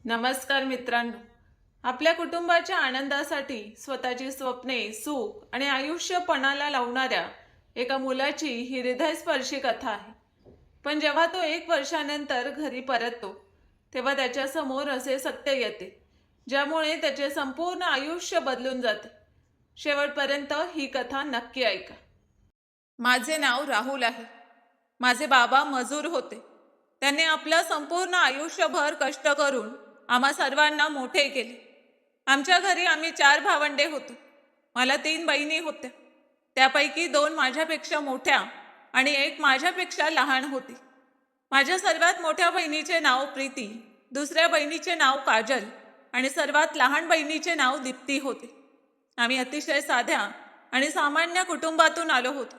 नमस्कार मित्रांनो. आपल्या कुटुंबाच्या आनंदासाठी स्वतःची स्वप्ने, सुख आणि आयुष्य पणाला लावणाऱ्या एका मुलाची ही हृदयस्पर्शी कथा आहे. पण जेव्हा तो 1 वर्षानंतर घरी परततो, तेव्हा त्याच्यासमोर असे सत्य येते, ज्यामुळे त्याचे संपूर्ण आयुष्य बदलून जाते. शेवटपर्यंत ही कथा नक्की ऐका. माझे नाव राहुल आहे. माझे बाबा मजूर होते. त्यांनी आपलं संपूर्ण आयुष्यभर कष्ट करून आम्हा सर्वांना मोठे केले. आमच्या घरी आम्ही 4 भावंडे होतो. मला 3 बहिणी होत्या. त्यापैकी 2 माझ्यापेक्षा मोठ्या आणि एक माझ्यापेक्षा लहान होती. माझ्या सर्वात मोठ्या बहिणीचे नाव प्रीती, दुसऱ्या बहिणीचे नाव काजल आणि सर्वात लहान बहिणीचे नाव दीप्ती होते. आम्ही अतिशय साध्या आणि सामान्य कुटुंबातून आलो होतो.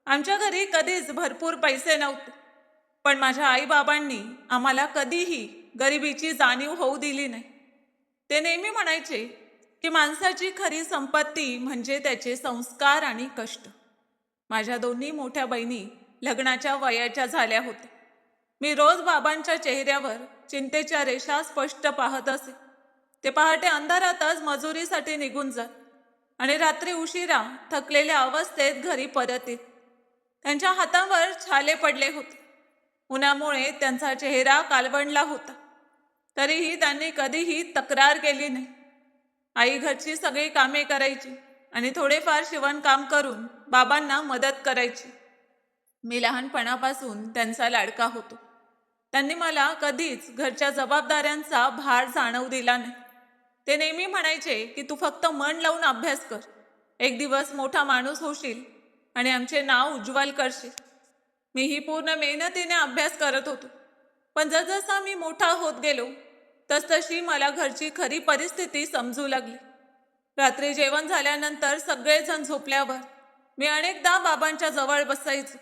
आमच्या घरी कधीच भरपूर पैसे नव्हते, पण माझ्या आईबाबांनी आम्हाला कधीही गरिबीची जाणीव होऊ दिली नाही. ते नेहमी म्हणायचे की माणसाची खरी संपत्ती म्हणजे त्याचे संस्कार आणि कष्ट. माझ्या दोन्ही मोठ्या बहिणी लग्नाच्या वयाच्या झाल्या होत्या. मी रोज बाबांच्या चेहऱ्यावर चिंतेच्या रेषा स्पष्ट पाहत असे. ते पहाटे अंधारातच मजुरीसाठी निघून जात आणि रात्री उशिरा थकलेल्या अवस्थेत घरी परत येत. त्यांच्या हातावर छाले पडले होते. उन्हामुळे त्यांचा चेहरा काळवंडला होता. तरीही त्यांनी कधीही तक्रार केली नाही. आई घरची सगळी कामे करायची आणि थोडेफार शिवणकाम करून बाबांना मदत करायची. मी लहानपणापासून त्यांचा लाडका होतो. त्यांनी मला कधीच घरच्या जबाबदाऱ्यांचा भार जाणवू दिला नाही. ते नेहमी म्हणायचे की तू फक्त मन लावून अभ्यास कर. एक दिवस मोठा माणूस होशील आणि आमचे नाव उज्ज्वल करशील. मीही पूर्ण मेहनतीने अभ्यास करत होतो. पण जसजसा मी मोठा होत गेलो, तसतशी मला घरची खरी परिस्थिती समजू लागली. रात्री जेवण झाल्यानंतर सगळेजण झोपल्यावर मी अनेकदा बाबांच्या जवळ बसायचो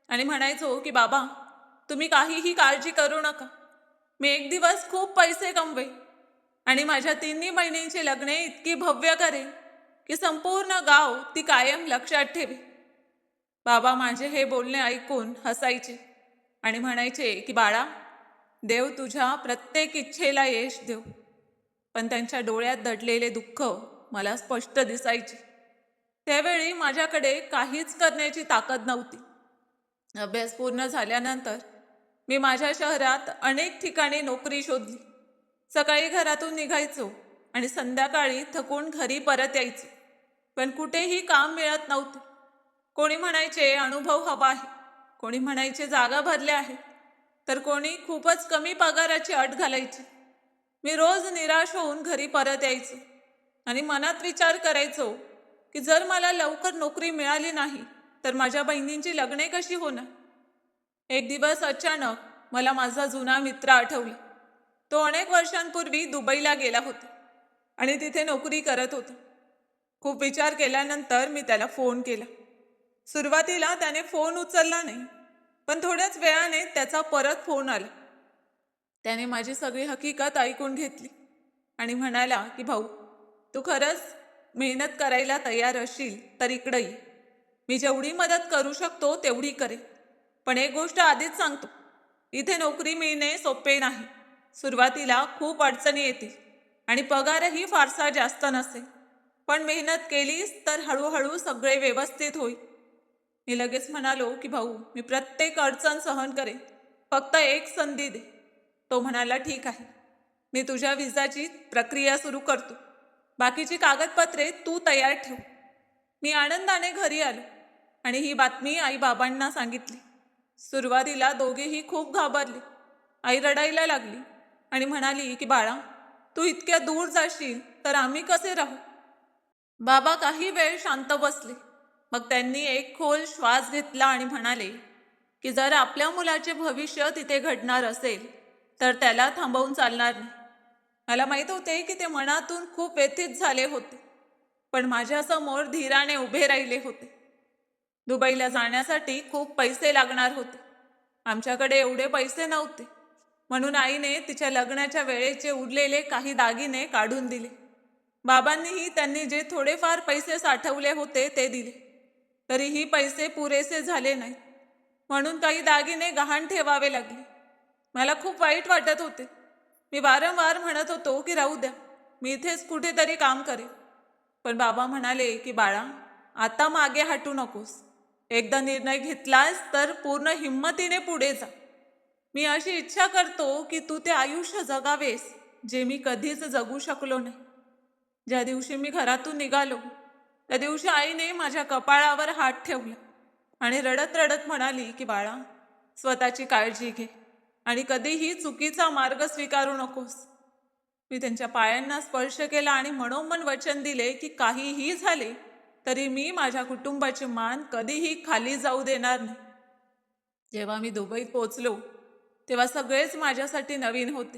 आणि म्हणायचो की बाबा, तुम्ही काहीही काळजी करू नका. मी एक दिवस खूप पैसे कमवेन आणि माझ्या 3 बहिणींची लग्ने इतकी भव्य करेन की संपूर्ण गाव ती कायम लक्षात ठेवे. बाबा माझे हे बोलणे ऐकून हसायचे आणि म्हणायचे की बाळा, देव तुझ्या प्रत्येक इच्छेला यश देव. पण त्यांच्या डोळ्यात दडलेले दुःख मला स्पष्ट दिसायचे. त्यावेळी माझ्याकडे काहीच करण्याची ताकद नव्हती. अभ्यास पूर्ण झाल्यानंतर मी माझ्या शहरात अनेक ठिकाणी नोकरी शोधली. सकाळी घरातून निघायचो आणि संध्याकाळी थकून घरी परत यायचो. पण कुठेही काम मिळत नव्हते. कोणी म्हणायचे अनुभव हवा आहे, कोणी म्हणायचे जागा भरल्या आहेत, तर कोणी खूपच कमी पगाराची अट घालायची. मी रोज निराश होऊन घरी परत यायचो आणि मनात विचार करायचो की जर मला लवकर नोकरी मिळाली नाही तर माझ्या बहिणींची लग्ने कशी होणार. एक दिवस अचानक मला माझा जुना मित्र आठवला. तो अनेक वर्षांपूर्वी दुबईला गेला होता आणि तिथे नोकरी करत होता. खूप विचार केल्यानंतर मी त्याला फोन केला. सुरुवातीला त्याने फोन उचलला नाही, पण थोड्याच वेळाने त्याचा परत फोन आला. त्याने माझी सगळी हकीकत ऐकून घेतली आणि म्हणाला की भाऊ, तू खरंच मेहनत करायला तयार असशील तर इकडे ये. मी जेवढी मदत करू शकतो तेवढी करेन. पण एक गोष्ट आधीच सांगतो, इथे नोकरी मिळणे सोपे नाही. सुरुवातीला खूप अडचणी येतील आणि पगारही फारसा जास्त नसेल. पण मेहनत केलीस तर हळूहळू सगळे व्यवस्थित होईल. मी लगेच म्हणालो की भाऊ, मी प्रत्येक अडचण सहन करेन, फक्त एक संधी दे. तो म्हणाला ठीक आहे, मी तुझ्या विजाची प्रक्रिया सुरू करतो. बाकीची कागदपत्रे तू तयार ठेव. मी आनंदाने घरी आलो आणि ही बातमी आई बाबांना सांगितली. सुरुवातीला दोघेही खूप घाबरले. आई रडायला लागली आणि म्हणाली की बाळा, तू इतक्या दूर जाशील तर आम्ही कसे राहू. बाबा काही वेळ शांत बसले. मग त्यांनी एक खोल श्वास घेतला आणि म्हणाले की जर आपल्या मुलाचे भविष्य तिथे घडणार असेल तर त्याला थांबवून चालणार नाही. मला माहीत होते की ते मनातून खूप व्यथित झाले होते, पण माझ्यासमोर धीराने उभे राहिले होते. दुबईला जाण्यासाठी खूप पैसे लागणार होते. आमच्याकडे एवढे पैसे नव्हते, म्हणून आईने तिच्या लग्नाच्या वेळेचे उरलेले काही दागिने काढून दिले. बाबांनीही त्यांनी जे थोडेफार पैसे साठवले होते ते दिले. तरीही पैसे पुरेसे झाले नाही, म्हणून काही दागिने गहाण ठेवावे लागले. मला खूप वाईट वाटत होते. मी वारंवार म्हणत होतो की राहू द्या, मी इथेच कुठेतरी काम करेन. पण बाबा म्हणाले की बाळा, आता मागे हटू नकोस. एकदा निर्णय घेतलास तर पूर्ण हिम्मतीने पुढे जा. मी अशी इच्छा करतो की तू ते आयुष्य जगावेस जे मी कधीच जगू शकलो नाही. ज्या दिवशी मी घरातून निघालो त्या दिवशी आईने माझ्या कपाळावर हात ठेवला आणि रडत रडत म्हणाली की बाळा, स्वतःची काळजी घे आणि कधीही चुकीचा मार्ग स्वीकारू नकोस. मी त्यांच्या पायांना स्पर्श केला आणि मनोमन वचन दिले की काहीही झाले तरी मी माझ्या कुटुंबाची मान कधीही खाली जाऊ देणार नाही. जेव्हा मी दुबईत पोहोचलो तेव्हा सगळेच माझ्यासाठी नवीन होते.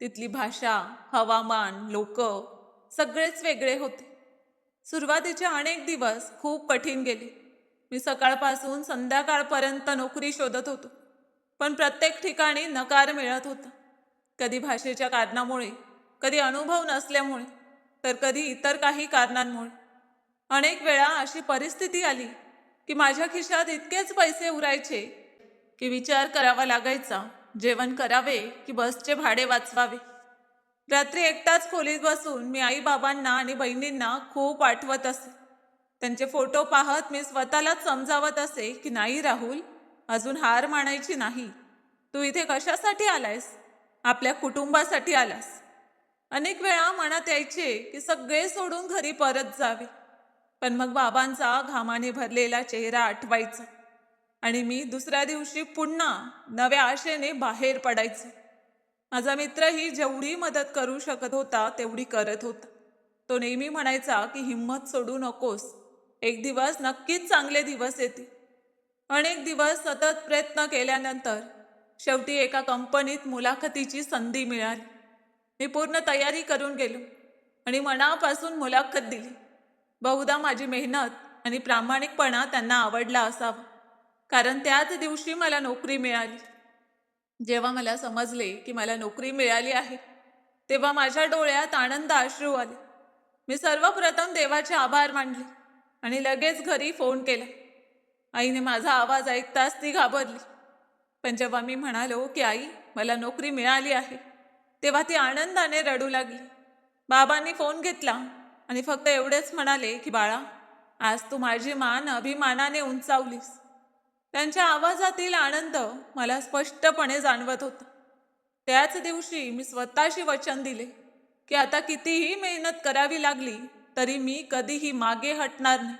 तिथली भाषा, हवामान, लोक सगळेच वेगळे होते. सुरुवातीचे अनेक दिवस खूप कठीण गेले. मी सकाळपासून संध्याकाळपर्यंत नोकरी शोधत होतो, पण प्रत्येक ठिकाणी नकार मिळत होता. कधी भाषेच्या कारणामुळे, कधी अनुभव नसल्यामुळे, तर कधी इतर काही कारणांमुळे. अनेक वेळा अशी परिस्थिती आली की माझ्या खिशात इतकेच पैसे उरायचे की विचार करावा लागायचा, जेवण करावे की बसचे भाडे वाचवावे. रात्री एकटाच खोलीत बसून मी आई बाबांना आणि बहिणींना खूप आठवत असे. त्यांचे फोटो पाहत मी स्वतःलाच समजावत असे की नाही राहुल, अजून हार मानायची नाही. तू इथे कशासाठी आलायस? आपल्या कुटुंबासाठी आलास. अनेक वेळा मनात यायचे की सगळे सोडून घरी परत जावे, पण मग बाबांचा घामाने भरलेला चेहरा आठवायचा आणि मी दुसऱ्या दिवशी पुन्हा नव्या आशेने बाहेर पडायचे. माझा मित्रही जेवढी मदत करू शकत होता तेवढी करत होता. तो नेहमी म्हणायचा की हिम्मत सोडू नकोस, एक दिवस नक्कीच चांगले दिवस येतील. अनेक दिवस सतत प्रयत्न केल्यानंतर शेवटी एका कंपनीत मुलाखतीची संधी मिळाली. मी पूर्ण तयारी करून गेलो आणि मनापासून मुलाखत दिली. बहुधा माझी मेहनत आणि प्रामाणिकपणा त्यांना आवडला असावा, कारण त्याच दिवशी मला नोकरी मिळाली. जेव्हा मला समजले की मला नोकरी मिळाली आहे तेव्हा माझ्या डोळ्यात आनंद अश्रू आले. मी सर्वप्रथम देवाचे आभार मानले आणि लगेच घरी फोन केला. आईने माझा आवाज ऐकताच ती घाबरली, पण जेव्हा मी म्हणालो की आई, मला नोकरी मिळाली आहे, तेव्हा ती आनंदाने रडू लागली. बाबांनी फोन घेतला आणि फक्त एवढेच म्हणाले की बाळा, आज तू माझी मान अभिमानाने उंचावलीस. त्यांच्या आवाजातील आनंद मला स्पष्टपणे जाणवत होता. त्याच दिवशी मी स्वतःशी वचन दिले की आता कितीही मेहनत करावी लागली तरी मी कधीही मागे हटणार नाही.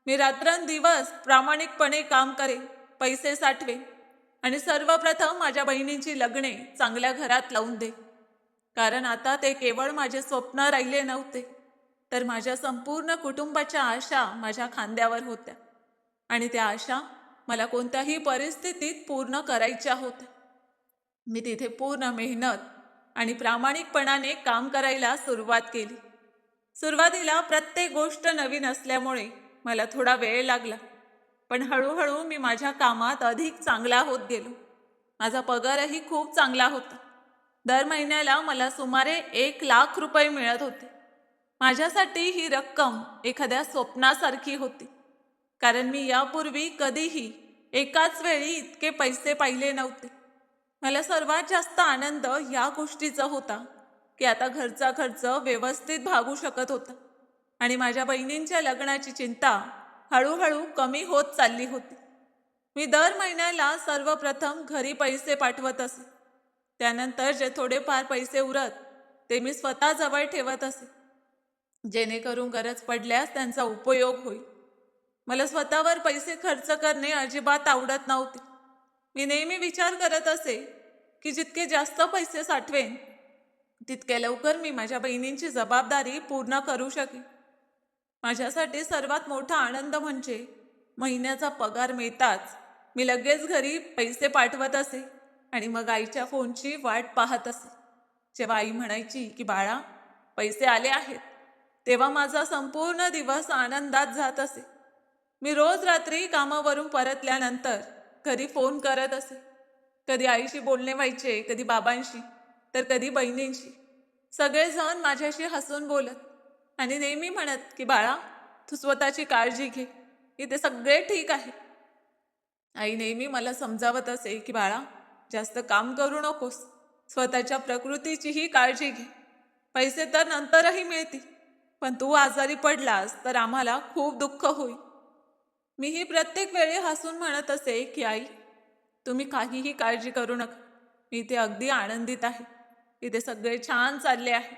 मी रात्रंदिवस प्रामाणिकपणे काम करेन, पैसे साठवेन आणि सर्वप्रथम माझ्या बहिणींची लग्ने चांगल्या घरात लावून दे. कारण आता ते केवळ माझे स्वप्न राहिले नव्हते, तर माझ्या संपूर्ण कुटुंबाच्या आशा माझ्या खांद्यावर होत्या आणि त्या आशा मला कोणत्याही परिस्थितीत पूर्ण करायच्या होत्या. मी तिथे पूर्ण मेहनत आणि प्रामाणिकपणाने काम करायला सुरुवात केली. सुरुवातीला प्रत्येक गोष्ट नवीन असल्यामुळे मला थोडा वेळ लागला, पण हळूहळू मी माझ्या कामात अधिक चांगला होत गेलो. माझा पगारही खूप चांगला होता. दर महिन्याला मला सुमारे 1,00,000 रुपये मिळत होते. माझ्यासाठी ही रक्कम एखाद्या स्वप्नासारखी होती, कारण मी यापूर्वी कधीही एकाच वेळी इतके पैसे पाहिले नव्हते. मला सर्वात जास्त आनंद या गोष्टीचा होता की आता घरचा खर्च व्यवस्थित भागू शकत होता आणि माझ्या बहिणींच्या लग्नाची चिंता हळूहळू कमी होत चालली होती. मी दर महिन्याला सर्वप्रथम घरी पैसे पाठवत असे. त्यानंतर जे थोडेफार पैसे उरत ते मी स्वतःजवळ ठेवत असे, जेणेकरून गरज पडल्यास त्यांचा उपयोग होईल. मला स्वतःवर पैसे खर्च करणे अजिबात आवडत नव्हते. मी नेहमी विचार करत असे की जितके जास्त पैसे साठवेन तितके लवकर मी माझ्या बहिणींची जबाबदारी पूर्ण करू शकेन. माझ्यासाठी सर्वात मोठा आनंद म्हणजे महिन्याचा पगार मिळताच मी लगेच घरी पैसे पाठवत असे आणि मग आईच्या फोनची वाट पाहत असे. जेव्हा आई म्हणायची की बाळा, पैसे आले आहेत, तेव्हा माझा संपूर्ण दिवस आनंदात जात असे. मी रोज रात्री कामावरून परतल्यानंतर घरी फोन करत असे. कधी आईशी बोलणे व्हायचे, कधी बाबांशी, तर कधी बहिणींशी. सगळेजण माझ्याशी हसून बोलत आणि नेहमी म्हणत की बाळा, तू स्वतःची काळजी घे, इथे सगळे ठीक आहे. आई नेहमी मला समजावत असे की बाळा, जास्त काम करू नकोस, स्वतःच्या प्रकृतीचीही काळजी घे. पैसे तर नंतरही मिळतील, पण तू आजारी पडलास तर आम्हाला खूप दुःख होईल. मीही प्रत्येक वेळी हसून म्हणत असे की आई, तुम्ही काहीही काळजी करू नका. मी इथे अगदी आनंदित आहे. इथे सगळे छान चालले आहे.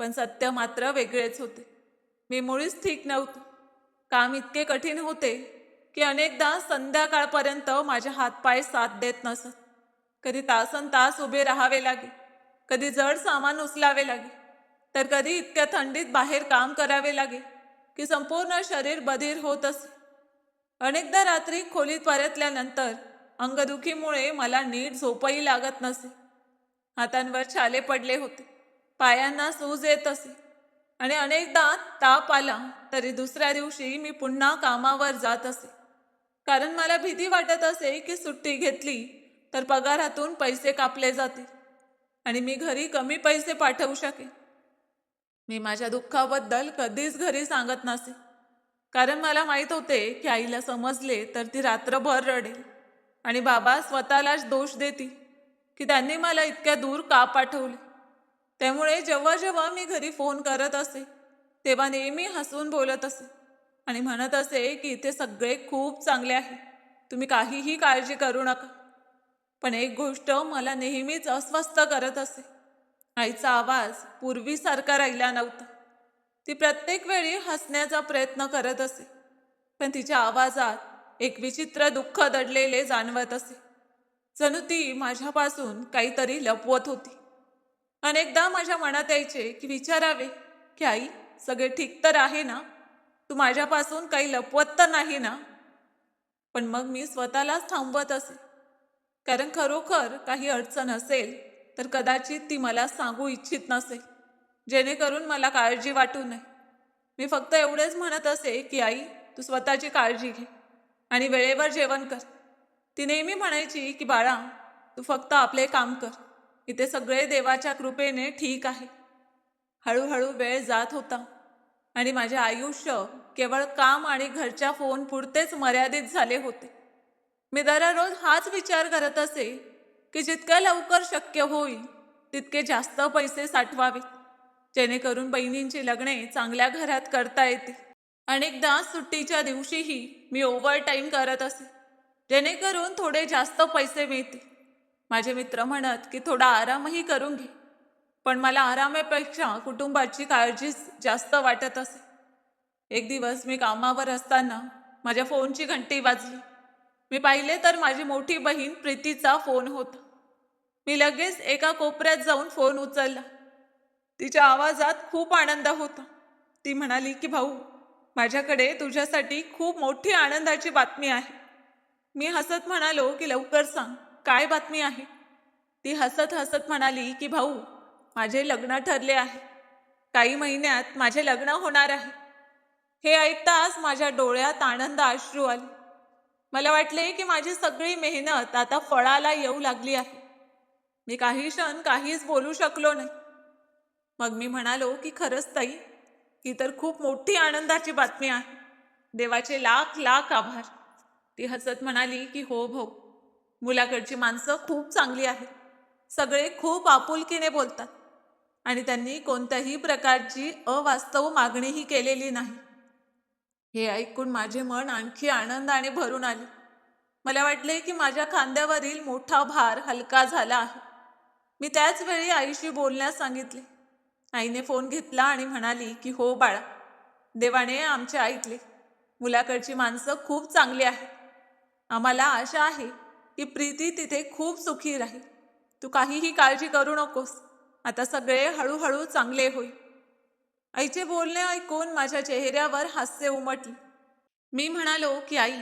पण सत्य मात्र वेगळेच होते. मी मुळीच ठीक नव्हतो. काम इतके कठीण होते की अनेकदा संध्याकाळपर्यंत माझे हातपाय साथ देत नसत. कधी तासनतास उभे राहावे लागे, कधी जड सामान उचलावे लागे, तर कधी इतक्या थंडीत बाहेर काम करावे लागे की संपूर्ण शरीर बधीर होत असे. अनेकदा रात्री खोलीत परतल्यानंतर अंगदुखीमुळे मला नीट झोपही लागत नसे. हातांवर छाले पडले होते, पायांना सूज येत असे आणि अनेकदा ताप आला तरी दुसऱ्या दिवशी मी पुन्हा कामावर जात असे. कारण मला भीती वाटत असे की सुट्टी घेतली तर पगारातून पैसे कापले जातील आणि मी घरी कमी पैसे पाठवू शकेन. मी माझ्या दुःखाबद्दल कधीच घरी सांगत नसे, कारण मला माहीत होते की आईला समजले तर ती रात्रभर रडेल आणि बाबा स्वतःलाच दोष देतील की त्यांनी मला इतक्या दूर का पाठवले. त्यामुळे जेव्हा जेव्हा मी घरी फोन करत असे तेव्हा नेहमी हसून बोलत असे आणि म्हणत असे की इथे सगळे खूप चांगले आहे, तुम्ही काहीही काळजी करू नका. पण एक गोष्ट मला नेहमीच अस्वस्थ करत असे. आईचा आवाज पूर्वीसारखा राहिला नव्हता. ती प्रत्येक वेळी हसण्याचा प्रयत्न करत असे, पण तिच्या आवाजात एक विचित्र दुःख दडलेले जाणवत असे. जणू ती माझ्यापासून काहीतरी लपवत होती. अनेकदा माझ्या मनात यायचे की विचारावे की आई, सगळे ठीक तर आहे ना? तू माझ्यापासून काही लपवत तर नाही ना? पण मग मी स्वतःलाच थांबवत असे, कारण खरोखर काही अडचण असेल तर कदाचित ती मला सांगू इच्छित नसेल, जेणेकरून मला काळजी वाटू नये. मी फक्त एवढेच म्हणत असे की आई, तू स्वतःची काळजी घे आणि वेळेवर जेवण कर. ती नेहमी म्हणायची की बाळा, तू फक्त आपले काम कर, इथे सगळे देवाच्या कृपेने ठीक आहे. हळूहळू वेळ जात होता आणि माझे आयुष्य केवळ काम आणि घरच्या फोन पुरतेच मर्यादित झाले होते. मी दररोज हाच विचार करत असे की जितक्या लवकर शक्य होईल तितके जास्त पैसे साठवावे, जेणेकरून बहिणींची लग्ने चांगल्या घरात करता येतील. अनेकदा सुट्टीच्या दिवशीही मी ओव्हरटाईम करत असे, जेणेकरून थोडे जास्त पैसे मिळतील. माझे मित्र म्हणत की थोडा आरामही करून घे, पण मला आरामापेक्षा कुटुंबाची काळजीच जास्त वाटत असे. एक दिवस मी कामावर असताना माझ्या फोनची घंटी वाजली. मी पाहिले तर माझी मोठी बहीण प्रीतीचा फोन होता. मी लगेच एका कोपऱ्यात जाऊन फोन उचलला. तिच्या आवाजात खूप आनंद होता. ती म्हणाली की भाऊ, माझ्याकडे तुझ्यासाठी खूप मोठी आनंदाची बातमी आहे. मी हसत म्हणालो की लवकर सांग, काय बातमी आहे? ती हसत हसत म्हणाली की भाऊ, माझे लग्न ठरले आहे. काही महिन्यात माझे लग्न होणार आहे. हे ऐकताच माझ्या डोळ्यात आनंद अश्रू आले. मला वाटले की माझी सगळी मेहनत आता फळाला येऊ लागली आहे. मी काही क्षण काहीच बोलू शकलो नाही. मग मी म्हणालो की खरंच ताई, ही तर खूप मोठी आनंदाची बातमी आहे. देवाचे लाख लाख आभार. ती हसत म्हणाली की हो भाऊ, मुलाकडची माणसं खूप चांगली आहेत. सगळे खूप आपुलकीने बोलतात आणि त्यांनी कोणत्याही प्रकारची अवास्तव मागणीही केलेली नाही. हे ऐकून माझे मन आणखी आनंदाने भरून आले. मला वाटले की माझ्या खांद्यावरील मोठा भार हलका झाला आहे. मी त्याच वेळी आईशी बोलण्यास सांगितले. आईने फोन घेतला आणि म्हणाली की हो बाळा, देवाने आमचे ऐकले. मुलाकडची माणसं खूप चांगली आहेत. आम्हाला आशा आहे की प्रीती तिथे खूप सुखी राहील. तू काहीही काळजी करू नकोस. आता सगळे हळूहळू चांगले होईल. आईचे बोलणे ऐकून माझ्या चेहऱ्यावर हास्य उमटले. मी म्हणालो की आई,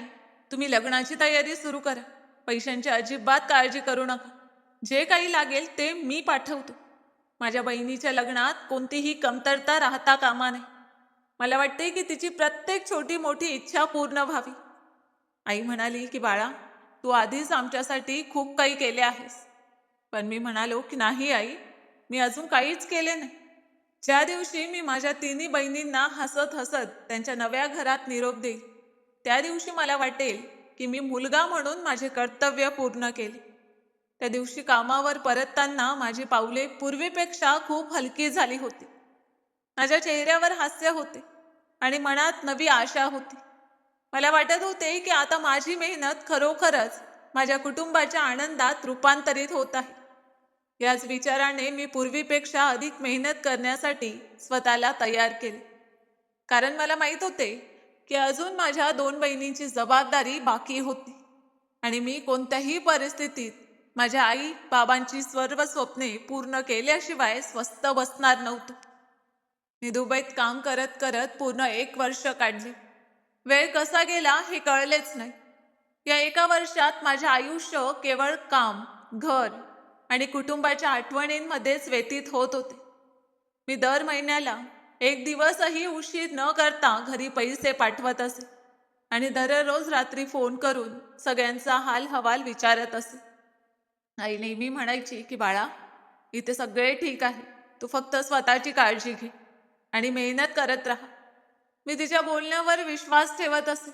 तुम्ही लग्नाची तयारी सुरू करा. पैशांची अजिबात काळजी करू नका. जे काही लागेल ते मी पाठवतो. माझ्या बहिणीच्या लग्नात कोणतीही कमतरता राहता कामा नये. मला वाटते की तिची प्रत्येक छोटी मोठी इच्छा पूर्ण व्हावी. आई म्हणाली की बाळा, तू आधीच आमच्यासाठी खूप काही केले आहेस. पण मी म्हणालो की नाही आई, मी अजून काहीच केले नाही. ज्या दिवशी मी माझ्या तिन्ही बहिणींना हसत हसत त्यांच्या नव्या घरात निरोप देईल, त्या दिवशी मला वाटेल की मी मुलगा म्हणून माझे कर्तव्य पूर्ण केले. त्या दिवशी कामावर परतताना माझी पावले पूर्वीपेक्षा खूप हलकी झाली होती. माझ्या चेहऱ्यावर हास्य होते आणि मनात नवी आशा होती. मला वाटत होते की आता माझी मेहनत खरोखरच माझ्या कुटुंबाच्या आनंदात रूपांतरित होत आहे. याच विचाराने मी पूर्वीपेक्षा अधिक मेहनत करण्यासाठी स्वतःला तयार केले. कारण मला माहीत होते की अजून माझ्या 2 बहिणींची जबाबदारी बाकी होती आणि मी कोणत्याही परिस्थितीत माझ्या आई बाबांची सर्व स्वप्ने पूर्ण केल्याशिवाय स्वस्थ बसणार नव्हतो. मी दुबईत काम करत करत पूर्ण 1 वर्ष काढले. वेळ कसा गेला हे कळलेच नाही. या 1 वर्षात माझे आयुष्य केवळ काम, घर आणि कुटुंबाच्या आठवणींमध्येच व्यतीत होत होते. मी दर महिन्याला 1 दिवसही उशीर न करता घरी पैसे पाठवत असे आणि दररोज रात्री फोन करून सगळ्यांचा हाल-हवाल विचारत असे. आई नेहमी म्हणायची की बाळा, इथे सगळे ठीक आहे. तू फक्त स्वतःची काळजी घे आणि मेहनत करत राहा. मी तिच्या बोलण्यावर विश्वास ठेवत असे.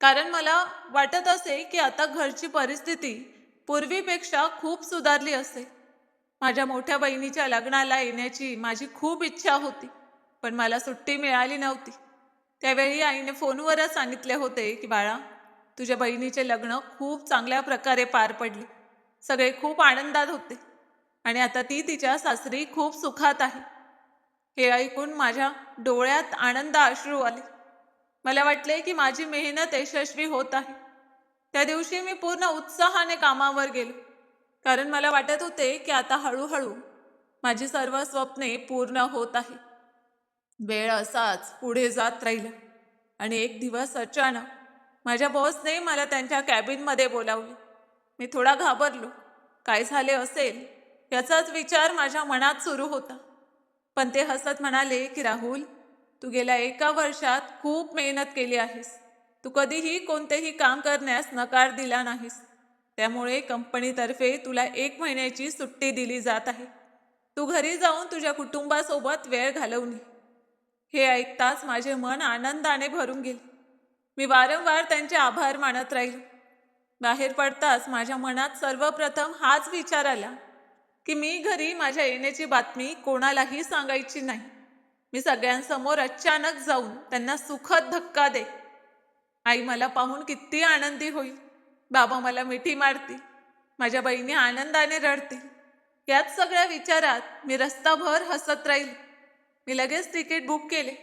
कारण मला वाटत असे की आता घरची परिस्थिती पूर्वीपेक्षा खूप सुधारली असेल. माझ्या मोठ्या बहिणीच्या लग्नाला येण्याची माझी खूप इच्छा होती, पण मला सुट्टी मिळाली नव्हती. त्यावेळी आईने फोनवरच सांगितले होते की बाळा, तुझ्या बहिणीचे लग्न खूप चांगल्या प्रकारे पार पडले. सगळे खूप आनंदात होते आणि आता ती तिच्या सासरी खूप सुखात आहे. हे ऐकून माझ्या डोळ्यात आनंद अश्रू आले. मला वाटले की माझी मेहनत यशस्वी होत आहे. त्या दिवशी मी पूर्ण उत्साहाने कामावर गेलो. कारण मला वाटत होते की आता हळूहळू माझी सर्व स्वप्ने पूर्ण होत आहे. वेळ असाच पुढे जात राहिला आणि एक दिवस अचानक माझ्या बॉसने मला त्यांच्या कॅबिनमध्ये बोलावले. मी थोडा घाबरलो. काय झाले असेल याचाच विचार माझ्या मनात सुरू होता. पण ते हसत म्हणाले की राहुल, तू गेल्या 1 वर्षात खूप मेहनत केली आहेस. तू कधीही कोणतेही काम करण्यास नकार दिला नाहीस. त्यामुळे कंपनीतर्फे तुला 1 महिन्याची सुट्टी दिली जात आहे. तू घरी जाऊन तुझ्या कुटुंबासोबत वेळ घालवून ये. हे ऐकताच माझे मन आनंदाने भरून गेले. मी वारंवार त्यांचे आभार मानत राहिले. बाहेर पडताच माझ्या मनात सर्वप्रथम हाच विचार आला की मी घरी माझ्या येण्याची बातमी कोणालाही सांगायची नाही. मी सगळ्यांसमोर अचानक जाऊन त्यांना सुखद धक्का दे. आई मला पाहून किती आनंदी होईल. बाबा मला मिठी मारतील. माझ्या बहिणी आनंदाने रडतील. याच सगळ्या विचारात मी रस्ताभर हसत राहील. मी लगेच तिकीट बुक केले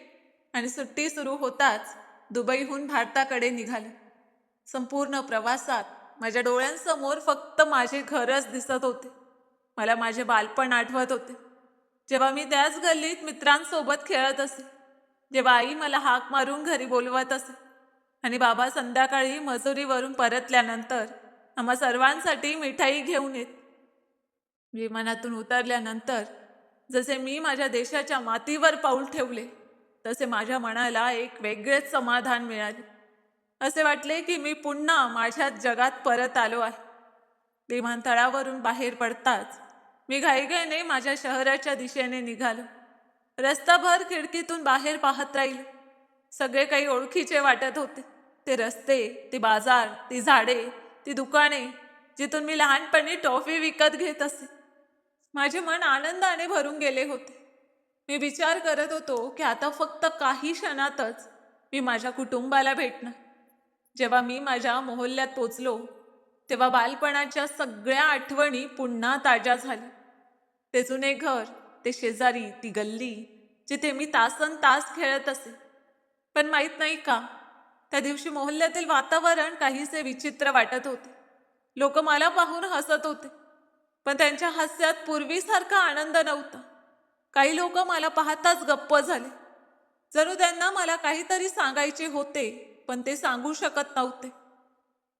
आणि सुट्टी सुरू होताच दुबईहून भारताकडे निघाले. संपूर्ण प्रवासात माझ्या डोळ्यांसमोर फक्त माझे घरच दिसत होते. मला माझे बालपण आठवत होते, जेव्हा मी त्याच गल्लीत मित्रांसोबत खेळत असे, जेव्हा आई मला हाक मारून घरी बोलवत असे आणि बाबा संध्याकाळी मजुरीवरून परतल्यानंतर आम्हा सर्वांसाठी मिठाई घेऊन येत. विमानातून उतरल्यानंतर जसे मी माझ्या देशाच्या मातीवर पाऊल ठेवले, तसे माझ्या मनाला एक वेगळेच समाधान मिळाले. असे वाटले की मी पुन्हा माझ्याच जगात परत आलो आहे. विमानतळावरून बाहेर पडताच मी घाईघाईने माझ्या शहराच्या दिशेने निघालो. रस्ताभर खिडकीतून बाहेर पाहत राहिले. सगळे काही ओळखीचे वाटत होते. ते रस्ते, ते बाजार, ती झाडे, ती दुकाने, जिथून मी लहानपणी टॉफी विकत घेत असे. माझे मन आनंदाने भरून गेले होते. मी विचार करत होतो की आता फक्त काही क्षणातच मी माझ्या कुटुंबाला भेटणार. जेव्हा मी माझ्या मोहल्ल्यात पोचलो, तेव्हा बालपणाच्या सगळ्या आठवणी पुन्हा ताज्या झाल्या. ते जुने घर, ते शेजारी, ती गल्ली जिथे मी तासनतास खेळत असे. पण माहीत नाही का, त्या दिवशी मोहल्ल्यातील वातावरण काहीसे विचित्र वाटत होते. लोक मला पाहून हसत होते, पण त्यांच्या हास्यात पूर्वीसारखा आनंद नव्हता. काही लोक मला पाहताच गप्प झाले, जणू त्यांना मला काहीतरी सांगायचे होते, पण ते सांगू शकत नव्हते.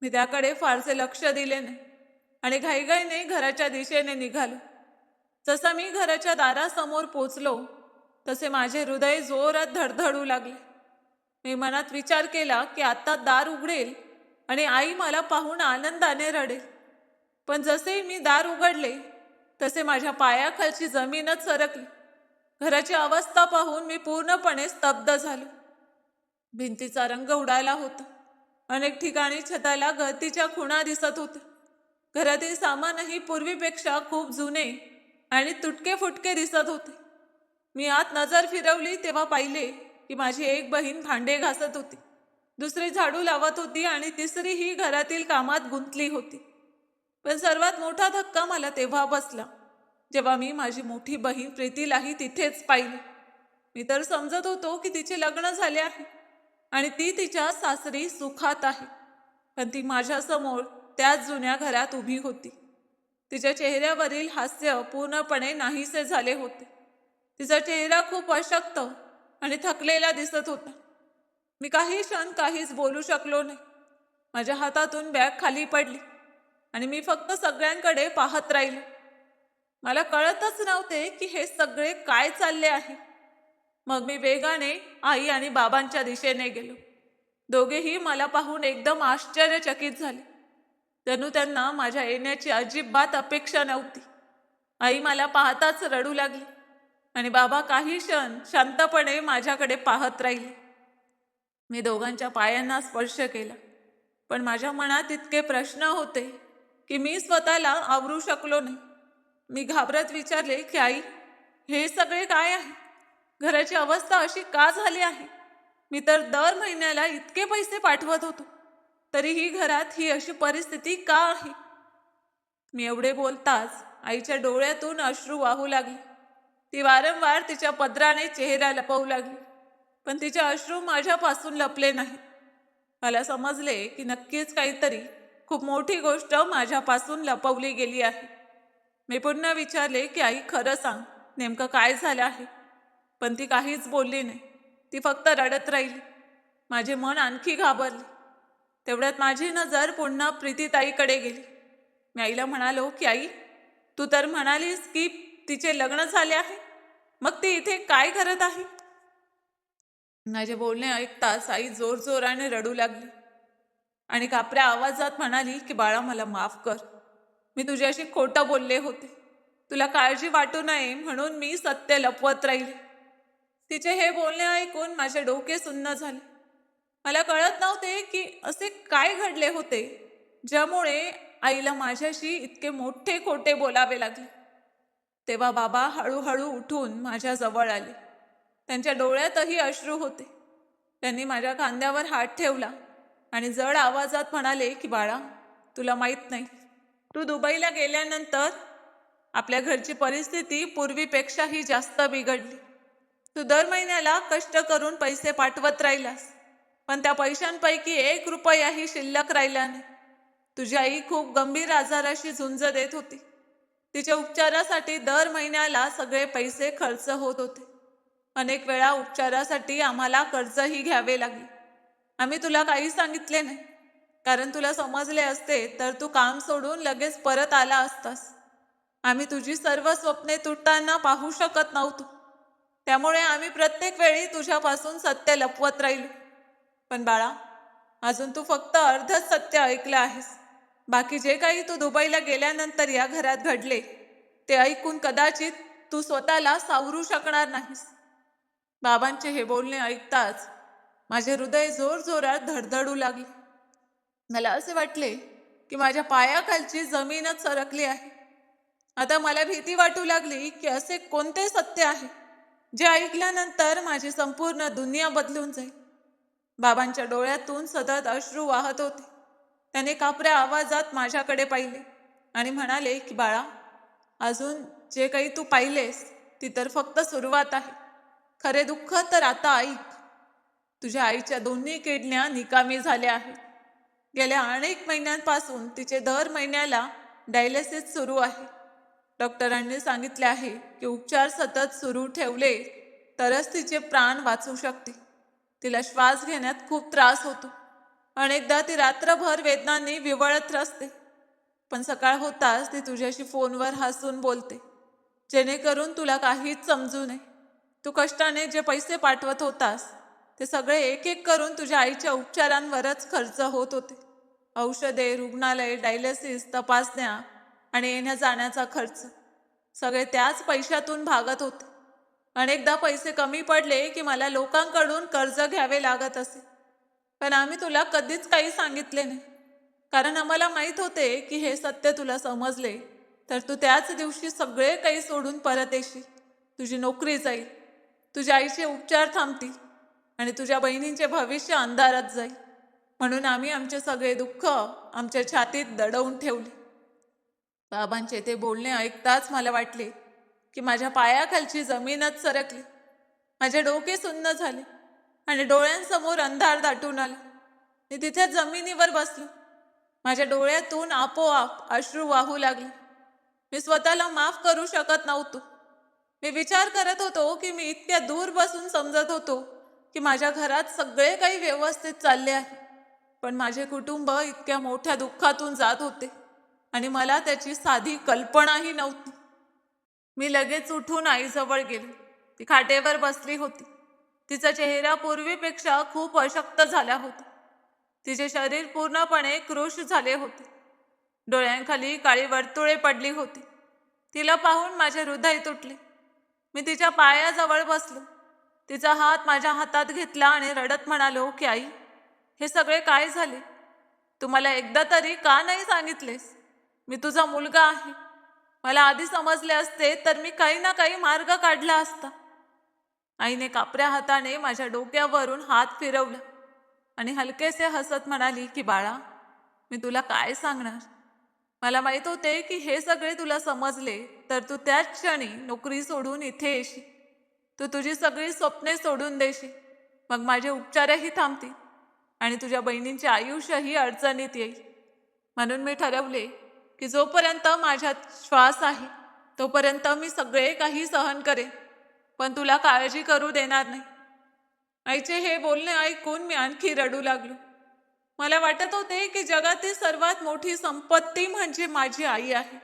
मी त्याकडे फारसे लक्ष दिले नाही आणि घाईघाईने घराच्या दिशेने निघालो. जसा मी घराच्या दारासमोर पोचलो, तसे माझे हृदय जोरात धडधडू लागले. मी मनात विचार केला की आता दार उघडेल आणि आई मला पाहून आनंदाने रडेल. पण जसे मी दार उघडले, तसे माझ्या पायाखालची जमीनच सरकली. घराची अवस्था पाहून मी पूर्णपणे स्तब्ध झालो. भिंतीचा रंग उडाला होता. अनेक ठिकाणी छताला गळतीच्या खुणा दिसत होत्या. घरातील सामानही पूर्वीपेक्षा खूप जुने आणि तुटके फुटके दिसत होते. मी आत नजर फिरवली तेव्हा पाहिले की माझी एक बहीण भांडे घासत होती, दुसरी झाडू लावत होती आणि तिसरी ही घरातील कामात गुंतली होती. पण सर्वात मोठा धक्का मला तेव्हा बसला जेव्हा मी माझी मोठी बहीण प्रीतीलाही तिथेच पाहिली. मी तर समजत होतो की तिचे लग्न झाले आहे आणि ती तिच्या सासरी सुखात आहे, पण ती माझ्यासमोर त्याच जुन्या घरात उभी होती. तिच्या चेहऱ्यावरील हास्य पूर्णपणे नाहीसे झाले होते. तिचा चेहरा खूप अशक्त आणि थकलेला दिसत होता. मी काही क्षण काहीच बोलू शकलो नाही. माझ्या हातातून बॅग खाली पडली आणि मी फक्त सगळ्यांकडे पाहत राहिले. मला कळतच नव्हते की हे सगळे काय चालले आहे. मग मी वेगाने आई आणि बाबांच्या दिशेने गेलो. दोघेही मला पाहून एकदम आश्चर्यचकित झाले, जणू त्यांना माझ्या येण्याची अजिबात अपेक्षा नव्हती. आई मला पाहताच रडू लागली आणि बाबा काही क्षण शांतपणे माझ्याकडे पाहत राहिले. मी दोघांच्या पायांना स्पर्श केला, पण माझ्या मनात इतके प्रश्न होते की मी स्वतःला आवरू शकलो नाही. मी घाबरत विचारले की आई, हे सगळे काय आहे? घराची अवस्था अशी का झाली आहे? मी तर दर महिन्याला इतके पैसे पाठवत होतो, तरीही घरात ही अशी परिस्थिती का आहे? मी एवढे बोलताच आईच्या डोळ्यातून अश्रू वाहू लागले. ती वारंवार तिच्या पदराने चेहरा लपवू लागली, पण तिचे अश्रू माझ्यापासून लपले नाही. मला समजले की नक्कीच काहीतरी खूप मोठी गोष्ट माझ्यापासून लपवली गेली आहे. मी पुन्हा विचारले की आई, खरं सांग, नेमकं काय झालं आहे? पण ती काहीच बोलली नाही. ती फक्त रडत राहिली. माझे मन आणखी घाबरले. तेवढ्यात माझी नजर पुन्हा प्रीतीताईकडे गेली. मी आईला म्हणालो की आई, तू तर म्हणालीस की तिचे लग्न झाले आहे, मग ती इथे काय करत आहे? माझे बोलणे ऐकताच आई जोरजोराने रडू लागली आणि कापऱ्या आवाजात म्हणाली की बाळा, मला माफ कर. मी तुझ्याशी खोटं बोलले होते. तुला काळजी वाटू नये म्हणून मी सत्य लपवत राहिले. तिचे हे बोलणे ऐकून माझे डोके सुन्न झाले. मला कळत नव्हते की असे काय घडले होते ज्यामुळे आईला माझ्याशी इतके मोठे खोटे बोलावे लागले. तेव्हा बाबा हळूहळू उठून माझ्या जवळ आले. त्यांच्या डोळ्यातही अश्रू होते. त्यांनी माझ्या खांद्यावर हात ठेवला आणि जड आवाजात म्हणाले की बाळा, तुला माहीत नाही, तू दुबईला गेल्यानंतर आपल्या घरची परिस्थिती पूर्वीपेक्षाही जास्त बिघडली. तू दर महिन्याला कष्ट करून पैसे पाठवत राहिलास, पण त्या पैशांपैकी 1 रुपयाही शिल्लक राहिला नाही. तुझी आई खूप गंभीर आजाराशी झुंज देत होती. तिच्या उपचारासाठी दर महिन्याला सगळे पैसे खर्च होत होते. अनेक वेळा उपचारासाठी आम्हाला कर्जही घ्यावे लागले. आम्ही तुला काही सांगितले नाही, कारण तुला समजले असते तर तू काम सोडून लगेच परत आला असतास. आम्ही तुझी सर्व स्वप्ने तुटताना पाहू शकत नव्हतो, त्यामुळे आम्ही प्रत्येक वेळी तुझ्यापासून सत्य लपवत राहिलो. पण बाळा, अजून तू फक्त अर्धच सत्य ऐकलं आहेस. बाकी जे काही तू दुबईला गेल्यानंतर या घरात घडले ते ऐकून कदाचित तू स्वतःला सावरू शकणार नाहीस. बाबांचे हे बोलणे ऐकताच माझे हृदय जोरजोरात धडधडू लागले. मला असे वाटले की माझ्या पायाखालची जमीनच सरकली आहे. आता मला भीती वाटू लागली की असे कोणते सत्य आहे जे ऐकल्यानंतर माझी संपूर्ण दुनिया बदलून जाईल. बाबांच्या डोळ्यातून सतत अश्रू वाहत होते. त्याने कापऱ्या आवाजात माझ्याकडे पाहिले आणि म्हणाले की बाळा, अजून जे काही तू पाहिलेस ती तर फक्त सुरुवात आहे. खरे दुःख तर आता ऐक. तुझ्या आईच्या दोन्ही किडन्या निकामी झाल्या आहेत. गेल्या अनेक महिन्यांपासून तिचे दर महिन्याला डायलिसिस सुरू आहे. डॉक्टरांनी सांगितले आहे की उपचार सतत सुरू ठेवले तरच तिचे प्राण वाचू शकतील. तिला श्वास घेण्यात खूप त्रास होतो. अनेकदा ती रात्रभर वेदनांनी विवळत असते, पण सकाळ होताच ती तुझ्याशी फोनवर हसून बोलते, जेणेकरून तुला काहीच समजू नये. तू कष्टाने जे पैसे पाठवत होतास ते सगळे एक एक करून तुझ्या आईच्या उपचारांवरच खर्च होत होते. औषधे, रुग्णालय, डायलिसिस, तपासण्या आणि येण्या जाण्याचा खर्च सगळे त्याच पैशातून भागत होते. अनेकदा पैसे कमी पडले की मला लोकांकडून कर्ज घ्यावे लागत असे, पण आम्ही तुला कधीच काही सांगितले नाही, कारण आम्हाला माहीत होते की हे सत्य तुला समजले तर तू त्याच दिवशी सगळे काही सोडून परत येशील. तुझी नोकरी जाईल, तुझ्या आईचे उपचार थांबतील आणि तुझ्या बहिणींचे भविष्य अंधारात जाईल. म्हणून आम्ही आमचे सगळे दुःख आमच्या छातीत दडवून ठेवले. बाबांचे ते बोलणे ऐकताच मला वाटले की माझ्या पायाखालची जमीनच सरकली. माझे डोके सुन्न झाले आणि डोळ्यांसमोर अंधार दाटून आला. मी तिथे जमिनीवर बसलो. माझ्या डोळ्यातून आपोआप अश्रू वाहू लागले. मी स्वतःला माफ करू शकत नव्हतो. मी विचार करत होतो की मी इतक्या दूर बसून समजत होतो की माझ्या घरात सगळे काही व्यवस्थित चालले आहे, पण माझे कुटुंब इतक्या मोठ्या दुःखातून जात होते आणि मला त्याची साधी कल्पनाही नव्हती. मी लगेच उठून आईजवळ गेले. ती खाटेवर बसली होती. तिचा चेहरा पूर्वीपेक्षा खूप अशक्त झाला होता. तिचे शरीर पूर्णपणे कृश झाले होते. डोळ्यांखाली काळी वर्तुळे पडली होती. तिला पाहून माझे हृदय तुटले. मी तिच्या पायाजवळ बसलो. तिचा हात माझ्या हातात घेतला आणि रडत म्हणालो की आई, हे सगळे काय झाले? तू मला एकदा तरी का नाही सांगितलेस? मी तुझा मुलगा आहे. मला आधी समजले असते तर मी काही ना काही मार्ग काढला असता. आईने कापऱ्या हाताने माझ्या डोक्यावरून हात फिरवला आणि हलकेसे हसत म्हणाली की बाळा, मी तुला काय सांगणार? मला माहित होते की हे सगळे तुला समजले तर तू त्याच क्षणी नोकरी सोडून इथे येशील. तू तुझी सगळी स्वप्ने सोडून देशील. मग माझे उपचारही थांबतील आणि तुझ्या बहिणींचे आयुष्यही अडचणीत येईल. म्हणून मी ठरवले की जोपर्यंत माझ्यात श्वास आहे तोपर्यंत मी सगळे काही सहन करेन, पण तुला काळजी करू देणार नाही. आईचे हे बोलणे ऐकून मी आणखी रडू लागलो. मला वाटत होते की जगातील सर्वात मोठी संपत्ती म्हणजे माझी आई आहे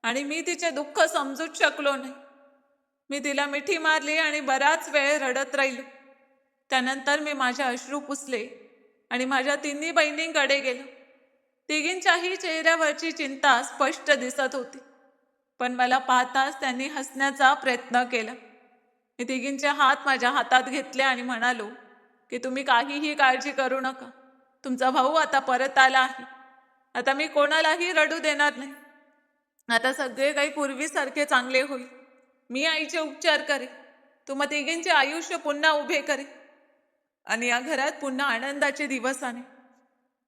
आणि मी तिचे दुःख समजूच शकलो नाही. मी तिला मिठी मारली आणि बराच वेळ रडत राहिलो. त्यानंतर मी माझे अश्रू पुसले आणि माझ्या तिन्ही बहिणींकडे गेलो. तिघींच्याही चेहऱ्यावरची चिंता स्पष्ट दिसत होती, पण मला पाहताच त्यांनी हसण्याचा प्रयत्न केला. मी तिघींचे हात माझ्या हातात घेतले आणि म्हणालो की तुम्ही काहीही काळजी करू नका. तुमचा भाऊ आता परत आला आहे. आता मी कोणालाही रडू देणार नाही. आता सगळे काही पूर्वीसारखे चांगले होईल. मी आईचे उपचार करेन. तुम्हा तिघींचे आयुष्य पुन्हा उभे करेन आणि या घरात पुन्हा आनंदाचे दिवस आणे.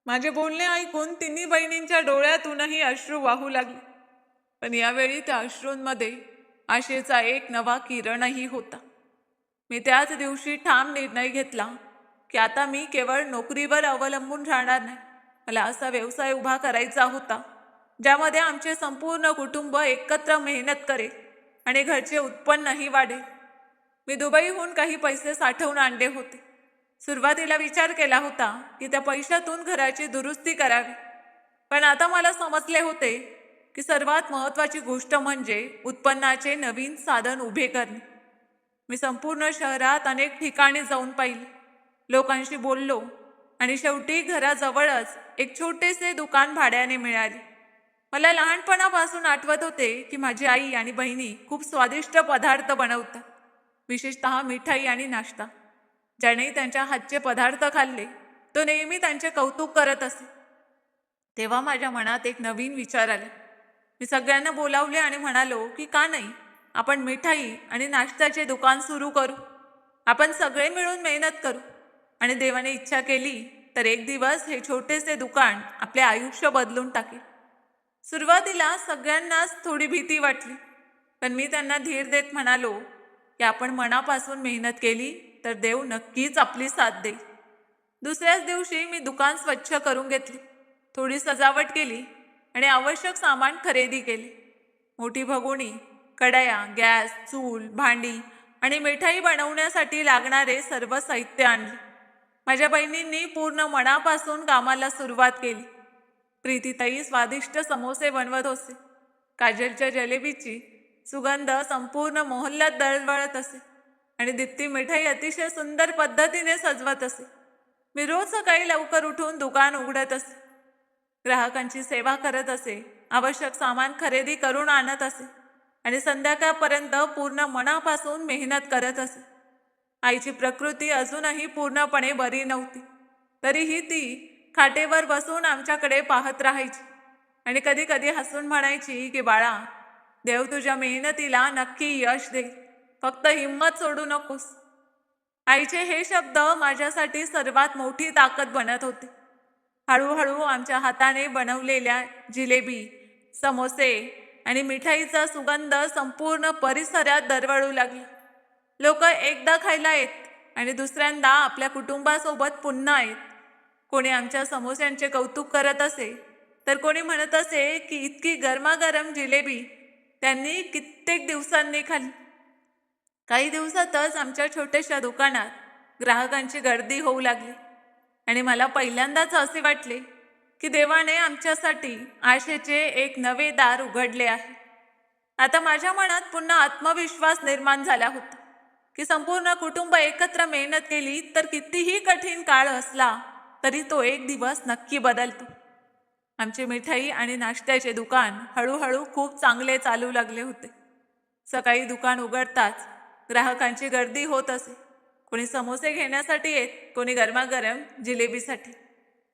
माझे बोलणे ऐकून तिन्ही बहिणींच्या डोळ्यातूनही अश्रू वाहू लागले, पण यावेळी त्या अश्रूंमध्ये आशेचा एक नवा किरणही होता. मी त्याच दिवशी ठाम निर्णय घेतला की आता मी केवळ नोकरीवर अवलंबून राहणार नाही. मला असा व्यवसाय उभा करायचा होता ज्यामध्ये आमचे संपूर्ण कुटुंब एकत्र मेहनत करेल आणि घरचे उत्पन्नही वाढेल. मी दुबईहून काही पैसे साठवून आणले होते. सुरुवातीला विचार केला होता की त्या पैशातून घराची दुरुस्ती करावी, पण आता मला समजले होते की सर्वात महत्त्वाची गोष्ट म्हणजे उत्पन्नाचे नवीन साधन उभे करणे. मी संपूर्ण शहरात अनेक ठिकाणी जाऊन पाहिले, लोकांशी बोललो आणि शेवटी घराजवळच एक छोटेसे दुकान भाड्याने मिळाले. मला लहानपणापासून आठवत होते की माझी आई आणि बहिणी खूप स्वादिष्ट पदार्थ बनवतात, विशेषतः मिठाई आणि नाश्ता. ज्याने त्यांच्या हातचे पदार्थ खाल्ले तो नेहमी त्यांचे कौतुक करत असे. तेव्हा माझ्या मनात एक नवीन विचार आला. मी सगळ्यांना बोलावले आणि म्हणालो की का नाही आपण मिठाई आणि नाश्त्याचे दुकान सुरू करू. आपण सगळे मिळून मेहनत करू आणि देवाने इच्छा केली तर एक दिवस हे छोटेसे दुकान आपले आयुष्य बदलून टाकेल. सुरुवातीला सगळ्यांनाच थोडी भीती वाटली, पण मी त्यांना धीर देत म्हणालो की आपण मनापासून मेहनत केली तर देव नक्कीच आपली साथ देईल. दुसऱ्याच दिवशी मी दुकान स्वच्छ करून घेतले, थोडी सजावट केली आणि आवश्यक सामान खरेदी केले. मोठी भगोणी, कढया, गॅस, चूल, भांडी आणि मिठाई बनवण्यासाठी लागणारे सर्व साहित्य आणले. माझ्या बहिणींनी पूर्ण मनापासून कामाला सुरुवात केली. प्रीतीताई स्वादिष्ट समोसे बनवत होते. काजलच्या जलेबीची सुगंध संपूर्ण मोहल्ल्यात दळवळत असे आणि दीप्ती मिठाई अतिशय सुंदर पद्धतीने सजवत असे. मी रोज सकाळी लवकर उठून दुकान उघडत असे, ग्राहकांची सेवा करत असे, आवश्यक सामान खरेदी करून आणत असे आणि संध्याकाळपर्यंत पूर्ण मनापासून मेहनत करत असे. आईची प्रकृती अजूनही पूर्णपणे बरी नव्हती, तरीही ती खाटेवर बसून आमच्याकडे पाहत राहायची आणि कधी कधी हसून म्हणायची की बाळा, देव तुझ्या मेहनतीला नक्की यश दे, फक्त हिंमत सोडू नकोस. आईचे हे शब्द माझ्यासाठी सर्वात मोठी ताकद बनत होते. हळूहळू आमच्या हाताने बनवलेल्या जिलेबी, समोसे आणि मिठाईचा सुगंध संपूर्ण परिसरात दरवळू लागला. लोक एकदा खायला येत आणि दुसऱ्यांदा आपल्या कुटुंबासोबत पुन्हा येत. कोणी आमच्या समोस्यांचे कौतुक करत असे, तर कोणी म्हणत असे की इतकी गरमागरम जिलेबी त्यांनी कित्येक दिवसांनी खाल्ली. काही दिवसातच आमच्या छोट्याशा दुकानात ग्राहकांची गर्दी होऊ लागली आणि मला पहिल्यांदाच असे वाटले की देवाने आमच्यासाठी आशेचे एक नवे दार उघडले आहे. आता माझ्या मनात पुन्हा आत्मविश्वास निर्माण झाला होता की संपूर्ण कुटुंब एकत्र मेहनत केली तर कितीही कठीण काळ असला तरी तो एक दिवस नक्की बदलतो. आमची मिठाई आणि नाश्त्याचे दुकान हळूहळू खूप चांगले चालू लागले होते. सकाळी दुकान उघडताच ग्राहकांची गर्दी होत असे. कोणी समोसे घेण्यासाठी येत, कोणी गरमागरम जिलेबीसाठी,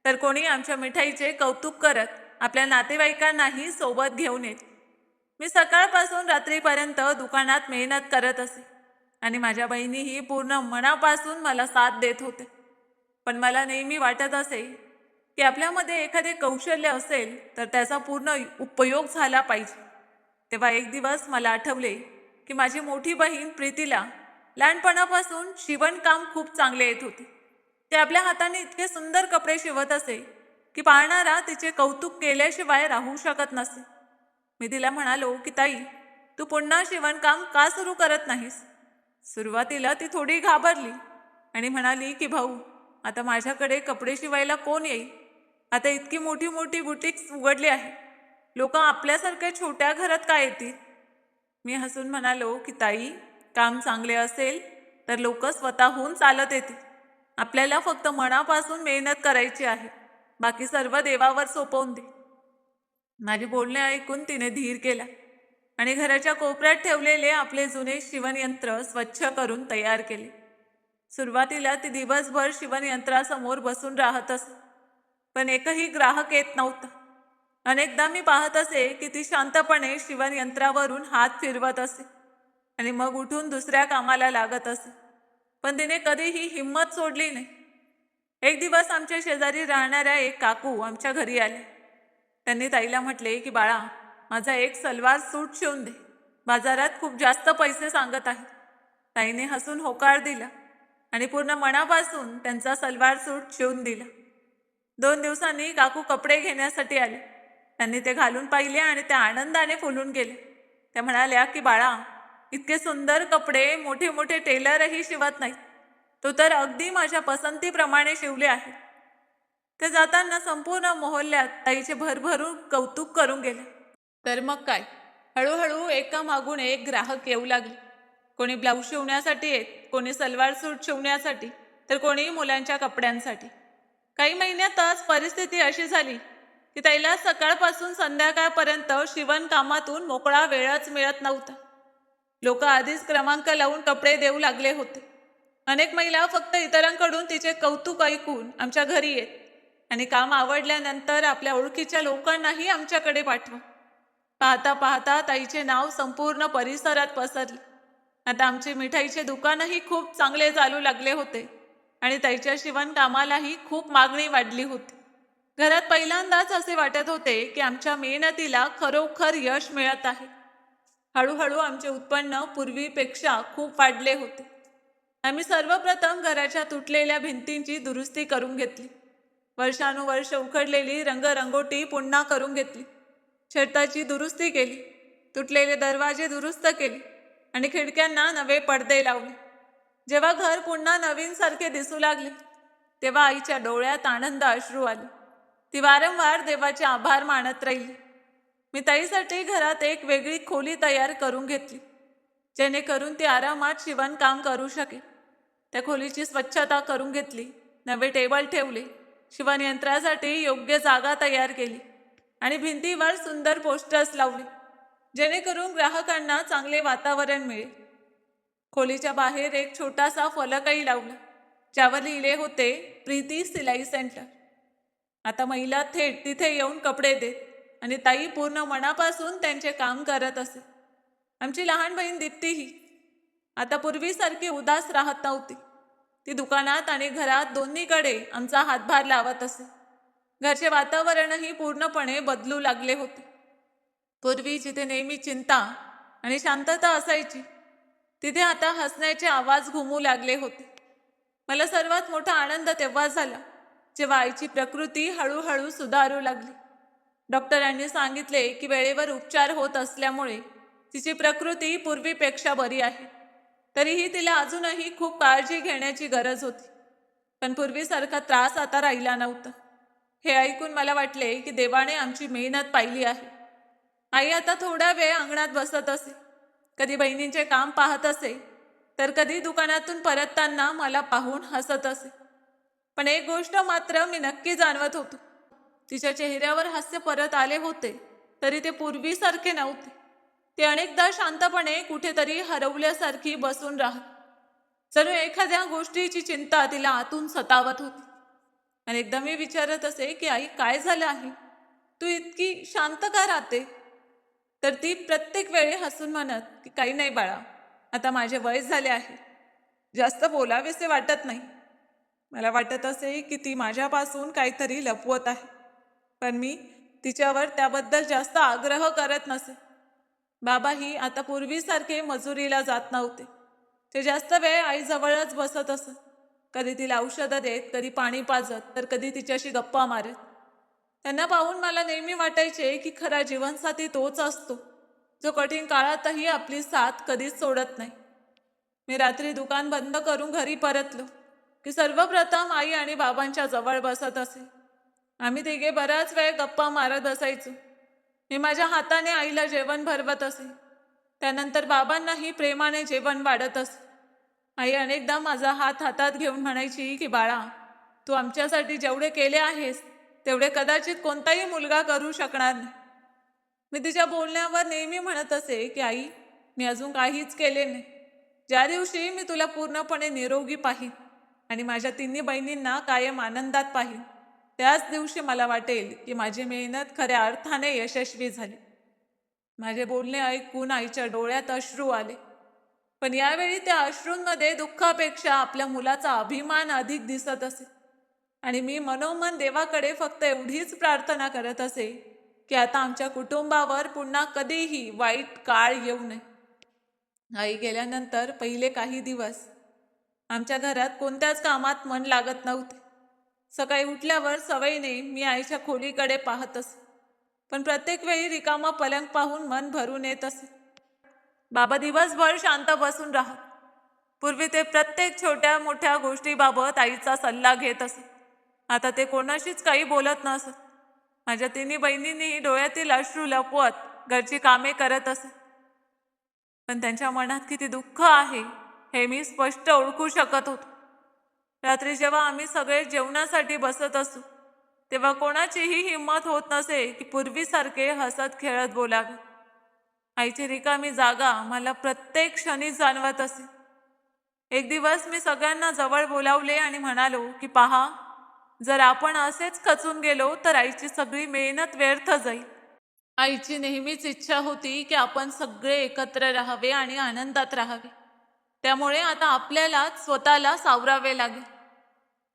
तर कोणी आमच्या मिठाईचे कौतुक करत आपल्या नातेवाईकांनाही सोबत घेऊन येत. मी सकाळपासून रात्रीपर्यंत दुकानात मेहनत करत असे आणि माझ्या बहिणीही पूर्ण मनापासून मला साथ देत होते. पण मला नेहमी वाटत असे की आपल्यामध्ये एखादे कौशल्य असेल तर त्याचा पूर्ण उपयोग झाला पाहिजे. तेव्हा एक दिवस मला आठवले की माझी मोठी बहीण प्रीतीला लहानपणापासून शिवणकाम खूप चांगले येत होते. ते आपल्या हाताने इतके सुंदर कपडे शिवत असे की पाहणारा तिचे कौतुक केल्याशिवाय राहू शकत नसे. मी तिला म्हणालो की ताई, तू पुन्हा शिवणकाम का सुरू करत नाहीस? सुरुवातीला ती थोडी घाबरली आणि म्हणाली की भाऊ, आता माझ्याकडे कपडे शिवायला कोण येईल? आता इतकी मोठी मोठी बुटीक्स उघडली आहे, लोक आपल्यासारख्या छोट्या घरात काय येतील? मी हसून म्हणालो की ताई, काम चांगले असेल तर लोक स्वतःहून चालत येतील. आपल्याला फक्त मनापासून मेहनत करायची आहे, बाकी सर्व देवावर सोपवून दे. माझे बोलणे ऐकून तिने धीर केला आणि घराच्या कोपऱ्यात ठेवलेले आपले जुने शिवणयंत्र स्वच्छ करून तयार केले. सुरुवातीला ती दिवसभर शिवणयंत्रासमोर बसून राहत असे, पण एकही ग्राहक येत नव्हता. अनेकदा मी पाहत असे की ती शांतपणे शिवणयंत्रावरून हात फिरवत असे आणि मग उठून दुसऱ्या कामाला लागत असे, पण तिने कधीही हिंमत सोडली नाही. एक दिवस आमच्या शेजारी राहणाऱ्या एक काकू आमच्या घरी आले. त्यांनी ताईला म्हटले की बाळा, माझा एक सलवार सूट शिवून दे, बाजारात खूप जास्त पैसे सांगत आहे. ताईने हसून होकार दिला आणि पूर्ण मनापासून त्यांचा सलवार सूट शिवून दिला. 2 दिवसांनी काकू कपडे घेण्यासाठी आले. त्यांनी ते घालून पाहिले आणि त्या आनंदाने फुलून गेले. त्या म्हणाल्या की बाळा, इतके सुंदर कपडे मोठे मोठे टेलरही शिवत नाहीत, तो तर अगदी माझ्या पसंतीप्रमाणे शिवले आहे. ते जाताना संपूर्ण मोहल्ल्यात ताईचे भरभरून कौतुक करून गेले. तर मग काय, हळूहळू एका मागून एक ग्राहक येऊ लागले. कोणी ब्लाऊज शिवण्यासाठी येत, कोणी सलवार सूट शिवण्यासाठी, तर कोणी मुलांच्या कपड्यांसाठी. काही महिन्यातच परिस्थिती अशी झाली की ताईला सकाळपासून संध्याकाळपर्यंत शिवणकामातून मोकळा वेळच मिळत नव्हता. लोक आधीच क्रमांक लावून कपडे देऊ लागले होते. अनेक महिला फक्त इतरांकडून तिचे कौतुक ऐकून आमच्या घरी येत आणि काम आवडल्यानंतर आपल्या ओळखीच्या लोकांनाही आमच्याकडे पाठवा. पाहता पाहता ताईचे नाव संपूर्ण परिसरात पसरले. आता आमचे मिठाईचे दुकानही खूप चांगले चालू लागले होते आणि ताईच्या शिवणकामालाही खूप मागणी वाढली होती. घरात पहिल्यांदाच असे वाटत होते की आमच्या मेहनतीला खरोखर यश मिळत आहे. हळूहळू आमचे उत्पन्न पूर्वीपेक्षा खूप वाढले होते. आम्ही सर्वप्रथम घराच्या तुटलेल्या भिंतींची दुरुस्ती करून घेतली. वर्षानुवर्ष उखडलेली रंगरंगोटी पुन्हा करून घेतली. छताची दुरुस्ती केली, तुटलेले दरवाजे दुरुस्त केले आणि खिडक्यांना नवे पडदे लावले. जेव्हा घर पुन्हा नवीनसारखे दिसू लागले तेव्हा आईच्या डोळ्यात आनंद अश्रू आले. ती वारंवार देवाचे आभार मानत राहिली. मी ताईसाठी घरात एक वेगळी खोली तयार करून घेतली, जेणेकरून ती आरामात शिवणकाम करू शकेल. त्या खोलीची स्वच्छता करून घेतली, नवे टेबल ठेवले, शिवणयंत्रासाठी योग्य जागा तयार केली आणि भिंतीवर सुंदर पोस्टर्स लावले, जेणेकरून ग्राहकांना चांगले वातावरण मिळेल. खोलीच्या बाहेर एक छोटासा फलकही लावला, ज्यावर लिहिले होते प्रीती सिलाई सेंटर. आता महिला थेट तिथे येऊन कपडे देत आणि ताई पूर्ण मनापासून त्यांचे काम करत असे. आमची लहान बहीण दीप्तीही आता पूर्वीसारखी उदास राहत नव्हती. ती दुकानात आणि घरात दोन्हीकडे आमचा हातभार लावत असे. घरचे वातावरणही पूर्णपणे बदलू लागले होते. पूर्वी जिथे नेहमी चिंता आणि शांतता असायची, तिथे आता हसण्याचे आवाज घुमू लागले होते. मला सर्वात मोठा आनंद तेव्हा झाला जेव्हा आईची प्रकृती हळूहळू सुधारू लागली. डॉक्टरांनी सांगितले की वेळेवर उपचार होत असल्यामुळे तिची प्रकृती पूर्वीपेक्षा बरी आहे. तरीही तिला अजूनही खूप काळजी घेण्याची गरज होती. पण पूर्वीसारखा त्रास आता राहिला नव्हता. हे ऐकून मला वाटले की देवाने आमची मेहनत पाहिली आहे. आई आता थोडा वेळ अंगणात बसत असे, कधी बहिणींचे काम पाहत असे, तर कधी दुकानातून परतताना मला पाहून हसत असे. पण एक गोष्ट मात्र मी नक्की जाणवत होतो, तिच्या चेहऱ्यावर हास्य परत आले होते, तरी ते पूर्वीसारखे नव्हते. ते अनेकदा शांतपणे कुठेतरी हरवल्यासारखी बसून राहत, जणू एखाद्या गोष्टीची चिंता तिला आतून सतावत होती. अनेकदा मी विचारत असे की आई, काय झालं आहे, तू इतकी शांत का राहते? तर ती प्रत्येक वेळी हसून म्हणत की काही नाही बाळा, आता माझे वय झाले आहे, जास्त बोलावेसे वाटत नाही. मला वाटत असे की ती माझ्यापासून काहीतरी लपवत आहे, पण मी तिच्यावर त्याबद्दल जास्त आग्रह करत नसे. बाबाही आता पूर्वीसारखे मजुरीला जात नव्हते. ते जास्त वेळ आईजवळच बसत असत. कधी तिला औषधं देत, कधी पाणी पाजत, तर कधी तिच्याशी गप्पा मारत. त्यांना पाहून मला नेहमी वाटायचे की खरा जीवनसाथी तोच असतो, जो कठीण काळातही आपली साथ कधीच सोडत नाही. मी रात्री दुकान बंद करून घरी परतलो की सर्वप्रथम आई आणि बाबांच्या जवळ बसत असे. आम्ही तिघे बराच वेळ गप्पा मारत असायचो. मी माझ्या हाताने आईला जेवण भरवत असे. त्यानंतर बाबांनाही प्रेमाने जेवण वाढत असे. आई अनेकदा माझा हात हातात घेऊन म्हणायची की बाळा, तू आमच्यासाठी जेवढे केले आहेस तेवढे कदाचित कोणताही मुलगा करू शकणार नाही. मी तिच्या बोलण्यावर नेहमी म्हणत असे की आई, मी अजून काहीच केले नाही. ज्या दिवशी मी तुला पूर्णपणे निरोगी पाहीन आणि माझ्या तिन्ही बहिणींना कायम आनंदात पाहीन, त्याच दिवशी मला वाटेल की माझी मेहनत खऱ्या अर्थाने यशस्वी झाली. माझे बोलणे ऐकून आईच्या डोळ्यात अश्रू आले. पण यावेळी त्या अश्रूंमध्ये दुःखापेक्षा आपल्या मुलाचा अभिमान अधिक दिसत असे. आणि मी मनोमन देवाकडे फक्त एवढीच प्रार्थना करत असे की आता आमच्या कुटुंबावर पुन्हा कधीही वाईट काळ येऊ नये. आई गेल्यानंतर पहिले काही दिवस आमच्या घरात कोणत्याच कामात मन लागत नव्हते. सकाळी उठल्यावर सवयीने मी आईच्या खोलीकडे पाहत असे, पण प्रत्येक वेळी रिकामा पलंग पाहून मन भरून येत असे. बाबा दिवसभर शांत बसून राहत. पूर्वी ते प्रत्येक छोट्या मोठ्या गोष्टीबाबत आईचा सल्ला घेत असत. आता ते कोणाशीच काही बोलत नसत. माझ्या तिन्ही बहिणींनीही डोळ्यातील अश्रू लपवत घरची कामे करत असत. पण त्यांच्या मनात किती दुःख आहे हे मी स्पष्ट ओळखू शकत होतो. रात्री जेव्हा आम्ही सगळे जेवणासाठी बसत असू, तेव्हा कोणाचीही हिंमत होत नसे की पूर्वीसारखे हसत खेळत बोलावे. आईची रिकामी जागा मला प्रत्येक क्षणी जाणवत असे. एक दिवस मी सगळ्यांना जवळ बोलावले आणि म्हणालो की पहा, जर आपण असेच खचून गेलो तर आईची सगळी मेहनत व्यर्थ जाईल. आईची नेहमीच इच्छा होती की आपण सगळे एकत्र राहावे आणि आनंदात राहावे. त्यामुळे आता आपल्याला स्वतःला सावरावे लागेल.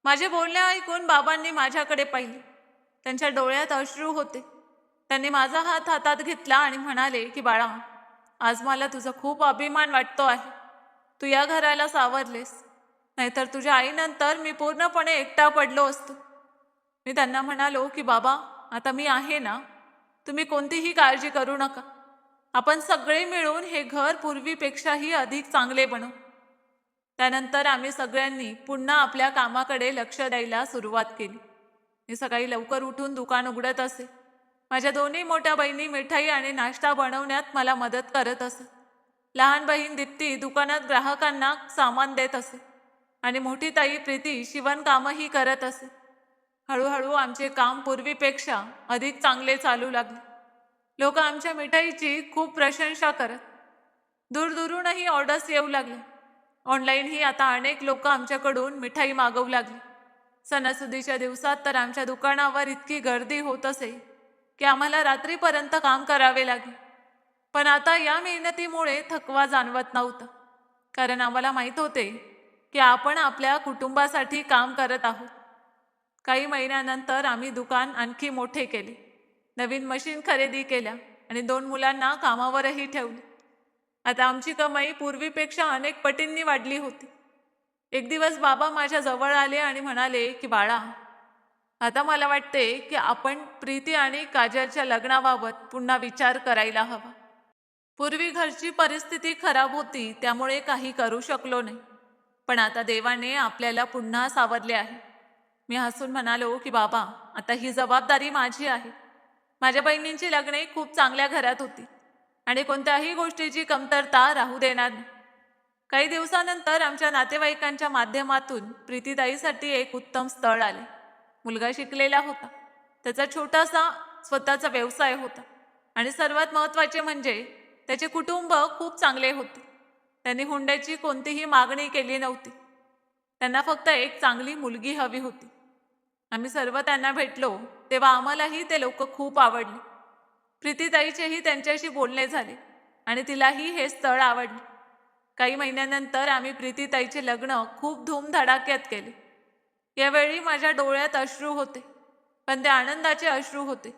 माझे बोलणे ऐकून बाबांनी माझ्याकडे पाहिले. त्यांच्या डोळ्यात अश्रू होते. त्यांनी माझा हात हातात घेतला आणि म्हणाले की बाळा, आज मला तुझा खूप अभिमान वाटतो आहे. तू या घराला सावरलेस, नाहीतर तुझ्या आईनंतर मी पूर्णपणे एकटा पडलो असतो. मी त्यांना म्हणालो की बाबा, आता मी आहे ना, तुम्ही कोणतीही काळजी करू नका. आपण सगळे मिळून हे घर पूर्वीपेक्षाही अधिक चांगले बनवू. त्यानंतर आम्ही सगळ्यांनी पुन्हा आपल्या कामाकडे लक्ष द्यायला सुरुवात केली. मी सकाळी लवकर उठून दुकान उघडत असे. माझ्या दोन्ही मोठ्या बहिणी मिठाई आणि नाश्ता बनवण्यात मला मदत करत असत. लहान बहीण दीप्ती दुकानात ग्राहकांना सामान देत असे आणि मोठी ताई प्रीती शिवणकामही करत असे. हळूहळू आमचे काम पूर्वीपेक्षा अधिक चांगले चालू लागले. लोक आमच्या मिठाईची खूप प्रशंसा करत. दूरदूरूनही ऑर्डर्स येऊ लागले. ऑनलाईनही आता अनेक लोक आमच्याकडून मिठाई मागवू लागली. सणासुदीच्या दिवसात तर आमच्या दुकानावर इतकी गर्दी होत असे की आम्हाला रात्रीपर्यंत काम करावे लागे. पण आता या मेहनतीमुळे थकवा जाणवत नव्हता, कारण आम्हाला माहीत होते की आपण आपल्या कुटुंबासाठी काम करत आहोत. काही महिन्यानंतर आम्ही दुकान आणखी मोठे केले, नवीन मशीन खरेदी केल्या आणि 2 मुलांना कामावरही ठेवले. आता आमची कमाई पूर्वीपेक्षा अनेक पटींनी वाढली होती. एक दिवस बाबा माझ्या जवळ आले आणि म्हणाले की बाळा, आता मला वाटते की आपण प्रीती आणि काजलच्या लग्नाबाबत पुन्हा विचार करायला हवा. पूर्वी घरची परिस्थिती खराब होती, त्यामुळे काही करू शकलो नाही. पण आता देवाने आपल्याला पुन्हा सावरले आहे. मी हसून म्हणालो की बाबा, आता ही जबाबदारी माझी आहे. माझ्या बहिणींची लग्ने खूप चांगल्या घरात होती आणि कोणत्याही गोष्टीची कमतरता राहू देणार नाही. काही दिवसानंतर आमच्या नातेवाईकांच्या माध्यमातून प्रीतीताईसाठी एक उत्तम स्थळ आले. मुलगा शिकलेला होता, त्याचा छोटासा स्वतःचा व्यवसाय होता आणि सर्वात महत्त्वाचे म्हणजे त्याचे कुटुंब खूप चांगले होते. त्यांनी हुंड्याची कोणतीही मागणी केली नव्हती. त्यांना फक्त एक चांगली मुलगी हवी होती. आम्ही सर्व त्यांना भेटलो तेव्हा आम्हालाही ते लोक खूप आवडले. प्रीतीताईचेही त्यांच्याशी बोलणे झाले आणि तिलाही हे स्थळ आवडले. काही महिन्यानंतर आम्ही प्रीतीताईचे लग्न खूप धूमधडाक्यात केले. यावेळी माझ्या डोळ्यात अश्रू होते, पण ते आनंदाचे अश्रू होते,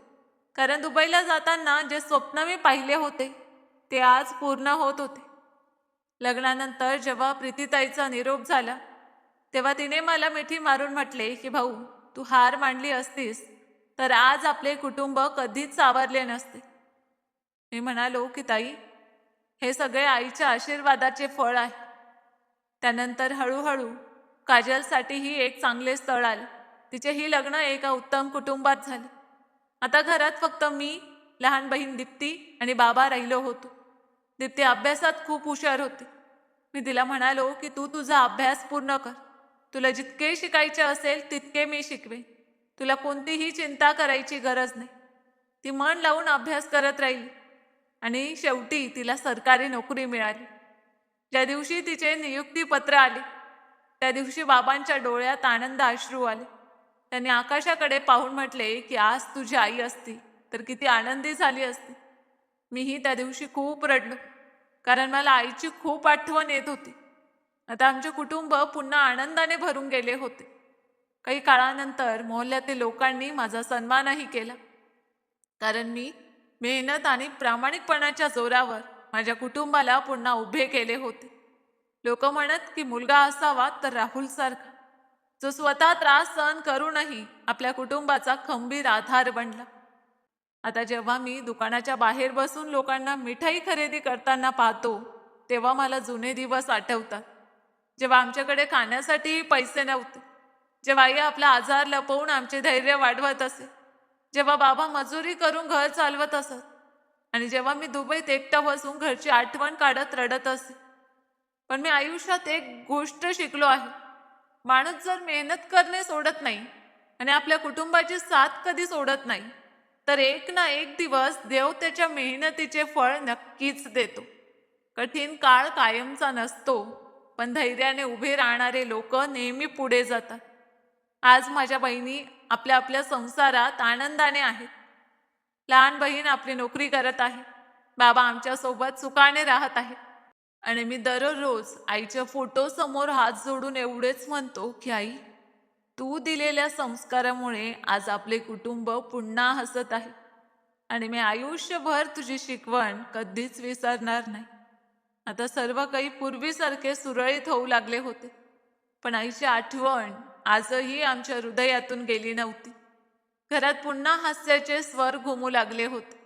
कारण दुबईला जाताना जे स्वप्न मी पाहिले होते ते आज पूर्ण होत होते. लग्नानंतर जेव्हा प्रीतीताईचा निरोप झाला तेव्हा तिने मला मिठी मारून म्हटले की भाऊ, तू हार मांडली असतीस तर आज आपले कुटुंब कधीच सावरले नसते. मी म्हणालो की ताई, हे सगळे आईच्या आशीर्वादाचे फळ आहे. त्यानंतर हळूहळू काजलसाठीही एक चांगले स्थळ आले. तिचेही लग्न एका उत्तम कुटुंबात झाले. आता घरात फक्त मी, लहान बहीण दीप्ती आणि बाबा राहिलो होतो. दीप्ती अभ्यासात खूप हुशार होती. मी तिला म्हणालो की तू तुझा अभ्यास पूर्ण कर. तुला जितके शिकायचे असेल तितके मी शिकवेन. तुला कोणतीही चिंता करायची गरज नाही. ती मन लावून अभ्यास करत राहिली आणि शेवटी तिला सरकारी नोकरी मिळाली. ज्या दिवशी तिचे नियुक्तीपत्र आले त्या दिवशी बाबांच्या डोळ्यात आनंद अश्रू आले. त्यांनी आकाशाकडे पाहून म्हटले की आज तुझी आई असती तर किती आनंदी झाली असती. मीही त्या दिवशी खूप रडलो, कारण मला आईची खूप आठवण येत होती. आता आमचे कुटुंब पुन्हा आनंदाने भरून गेले होते. काही काळानंतर मोहल्ल्यातील लोकांनी माझा सन्मानही केला, कारण मी मेहनत आणि प्रामाणिकपणाच्या जोरावर माझ्या कुटुंबाला पुन्हा उभे केले होते. लोक म्हणत की मुलगा असावा तर राहुल सारखा, जो स्वतः त्रास सहन करूनही आपल्या कुटुंबाचा खंबीर आधार बनला. आता जेव्हा मी दुकानाच्या बाहेर बसून लोकांना मिठाई खरेदी करताना पाहतो तेव्हा मला जुने दिवस आठवतात, जेव्हा आमच्याकडे खाण्यासाठीही पैसे नव्हते, जेव्हा आई आपला आजार लपवून आमचे धैर्य वाढवत असे, जेव्हा बाबा मजुरी करून घर चालवत असत आणि जेव्हा मी दुबईत एकटं बसून घरची आठवण काढत रडत असे. पण मी आयुष्यात एक गोष्ट शिकलो आहे, माणूस जर मेहनत करणे सोडत नाही आणि आपल्या कुटुंबाची साथ कधी सोडत नाही तर एक ना एक दिवस देव त्याच्या मेहनतीचे फळ नक्कीच देतो. कठीण काळ कायमचा नसतो, पण धैर्याने उभे राहणारे लोक नेहमी पुढे जातात. आज माझ्या बहिणी आपल्या आपल्या संसारात आनंदाने आहेत. लहान बहीण आपली नोकरी करत आहे, बाबा आमच्या सोबत सुखाने राहत आहेत आणि मी दररोज आईच्या फोटो समोर हात जोडून एवढेच म्हणतो की आई, तू दिलेल्या संस्कारामुळे आज आपले कुटुंब पुन्हा हसत आहे आणि मी आयुष्यभर तुझी शिकवण कधीच विसरणार नाही. आता सर्व काही पूर्वीसारखे सुरळीत होऊ लागले होते, पण आईची आठवण आजही आमच्या हृदयातून गेली नव्हती. घरात पुन्हा हास्याचे स्वर घुमू लागले होते.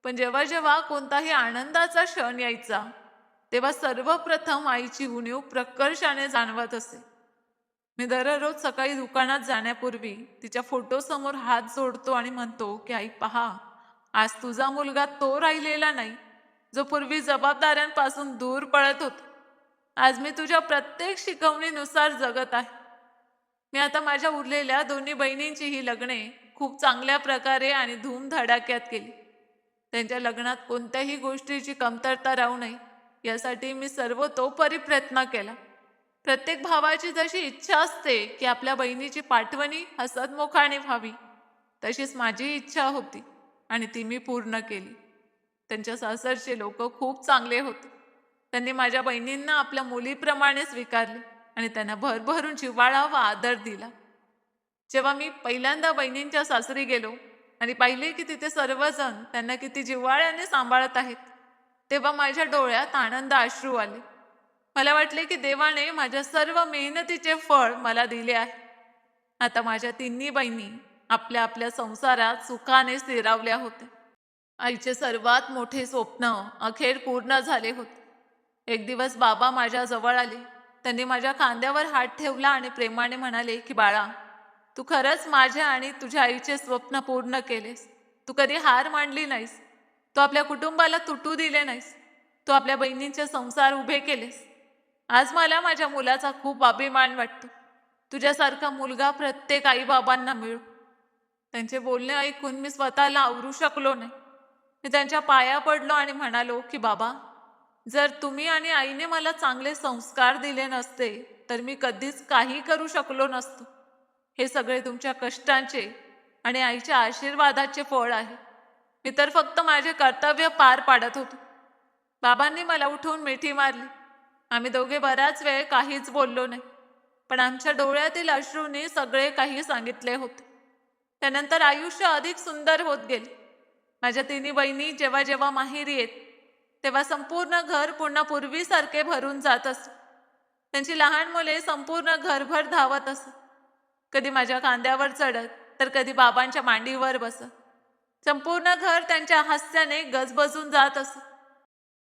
पण जेव्हा जेव्हा कोणताही आनंदाचा क्षण यायचा तेव्हा सर्वप्रथम आईची उणीव प्रकर्षाने जाणवत असे. मी दररोज सकाळी दुकानात जाण्यापूर्वी तिच्या फोटोसमोर हात जोडतो आणि म्हणतो की आई पहा, आज तुझा मुलगा तो राहिलेला नाही जो पूर्वी जबाबदाऱ्यांपासून दूर पळत होता. आज मी तुझ्या प्रत्येक शिकवणीनुसार जगत आहे. मी आता माझ्या उरलेल्या दोन्ही बहिणींची ही लग्ने खूप चांगल्या प्रकारे आणि धूमधडाक्यात केली. त्यांच्या लग्नात कोणत्याही गोष्टीची कमतरता राहू नये यासाठी मी सर्वतोपरी प्रयत्न केला. प्रत्येक भावाची जशी इच्छा असते की आपल्या बहिणीची पाठवणी हसतमुखाने व्हावी, तशीच माझी इच्छा होती आणि ती मी पूर्ण केली. त्यांच्या सासरचे लोक खूप चांगले होते. त्यांनी माझ्या बहिणींना आपल्या मुलीप्रमाणे स्वीकारले आणि त्यांना भरभरून जिव्हाळा व आदर दिला. जेव्हा मी पहिल्यांदा बहिणींच्या सासरी गेलो आणि पाहिले की तिथे सर्वजण त्यांना किती जिव्हाळ्याने सांभाळत आहेत, तेव्हा माझ्या डोळ्यात आनंद अश्रू आले. मला वाटले की देवाने माझ्या सर्व मेहनतीचे फळ मला दिले आहे. आता माझ्या तिन्ही बहिणी आपल्या आपल्या संसारात सुखाने स्थिरावल्या होत्या. आईचे सर्वात मोठे स्वप्न अखेर पूर्ण झाले होते. एक दिवस बाबा माझ्या जवळ आले. त्यांनी माझ्या खांद्यावर हात ठेवला आणि प्रेमाने म्हणाले की बाळा, तू खरंच माझ्या आणि तुझ्या आईचे स्वप्न पूर्ण केलेस. तू कधी हार मानली नाहीस. तू आपल्या कुटुंबाला तुटू दिले नाहीस. तू आपल्या बहिणींचे संसार उभे केलेस. आज मला माझ्या मुलाचा खूप अभिमान वाटतो. तुझ्यासारखा मुलगा प्रत्येक आई बाबांना मिळो. त्यांचे बोलणे ऐकून मी स्वतःला आवरू शकलो नाही. मी त्यांच्या पाया पडलो आणि म्हणालो की बाबा, जर तुम्ही आणि आईने मला चांगले संस्कार दिले नसते तर मी कधीच काही करू शकलो नसतो. हे सगळे तुमच्या कष्टांचे आणि आईच्या आशीर्वादाचे फळ आहे. मी तर फक्त माझे कर्तव्य पार पाडत होतो. बाबांनी मला उठवून मिठी मारली. आम्ही दोघे बराच वेळ काहीच बोललो नाही, पण आमच्या डोळ्यातील अश्रूंनी सगळे काही सांगितले होते. त्यानंतर आयुष्य अधिक सुंदर होत गेले. माझ्या तिन्ही बहिणी जेव्हा जेव्हा माहेरी येत, तेव्हा संपूर्ण घर पुन्हा पूर्वीसारखे भरून जात असत. त्यांची लहान मुले संपूर्ण घरभर धावत असत. कधी माझ्या खांद्यावर चढत तर कधी बाबांच्या मांडीवर बसत. संपूर्ण घर त्यांच्या हास्याने गजबजून जात असत.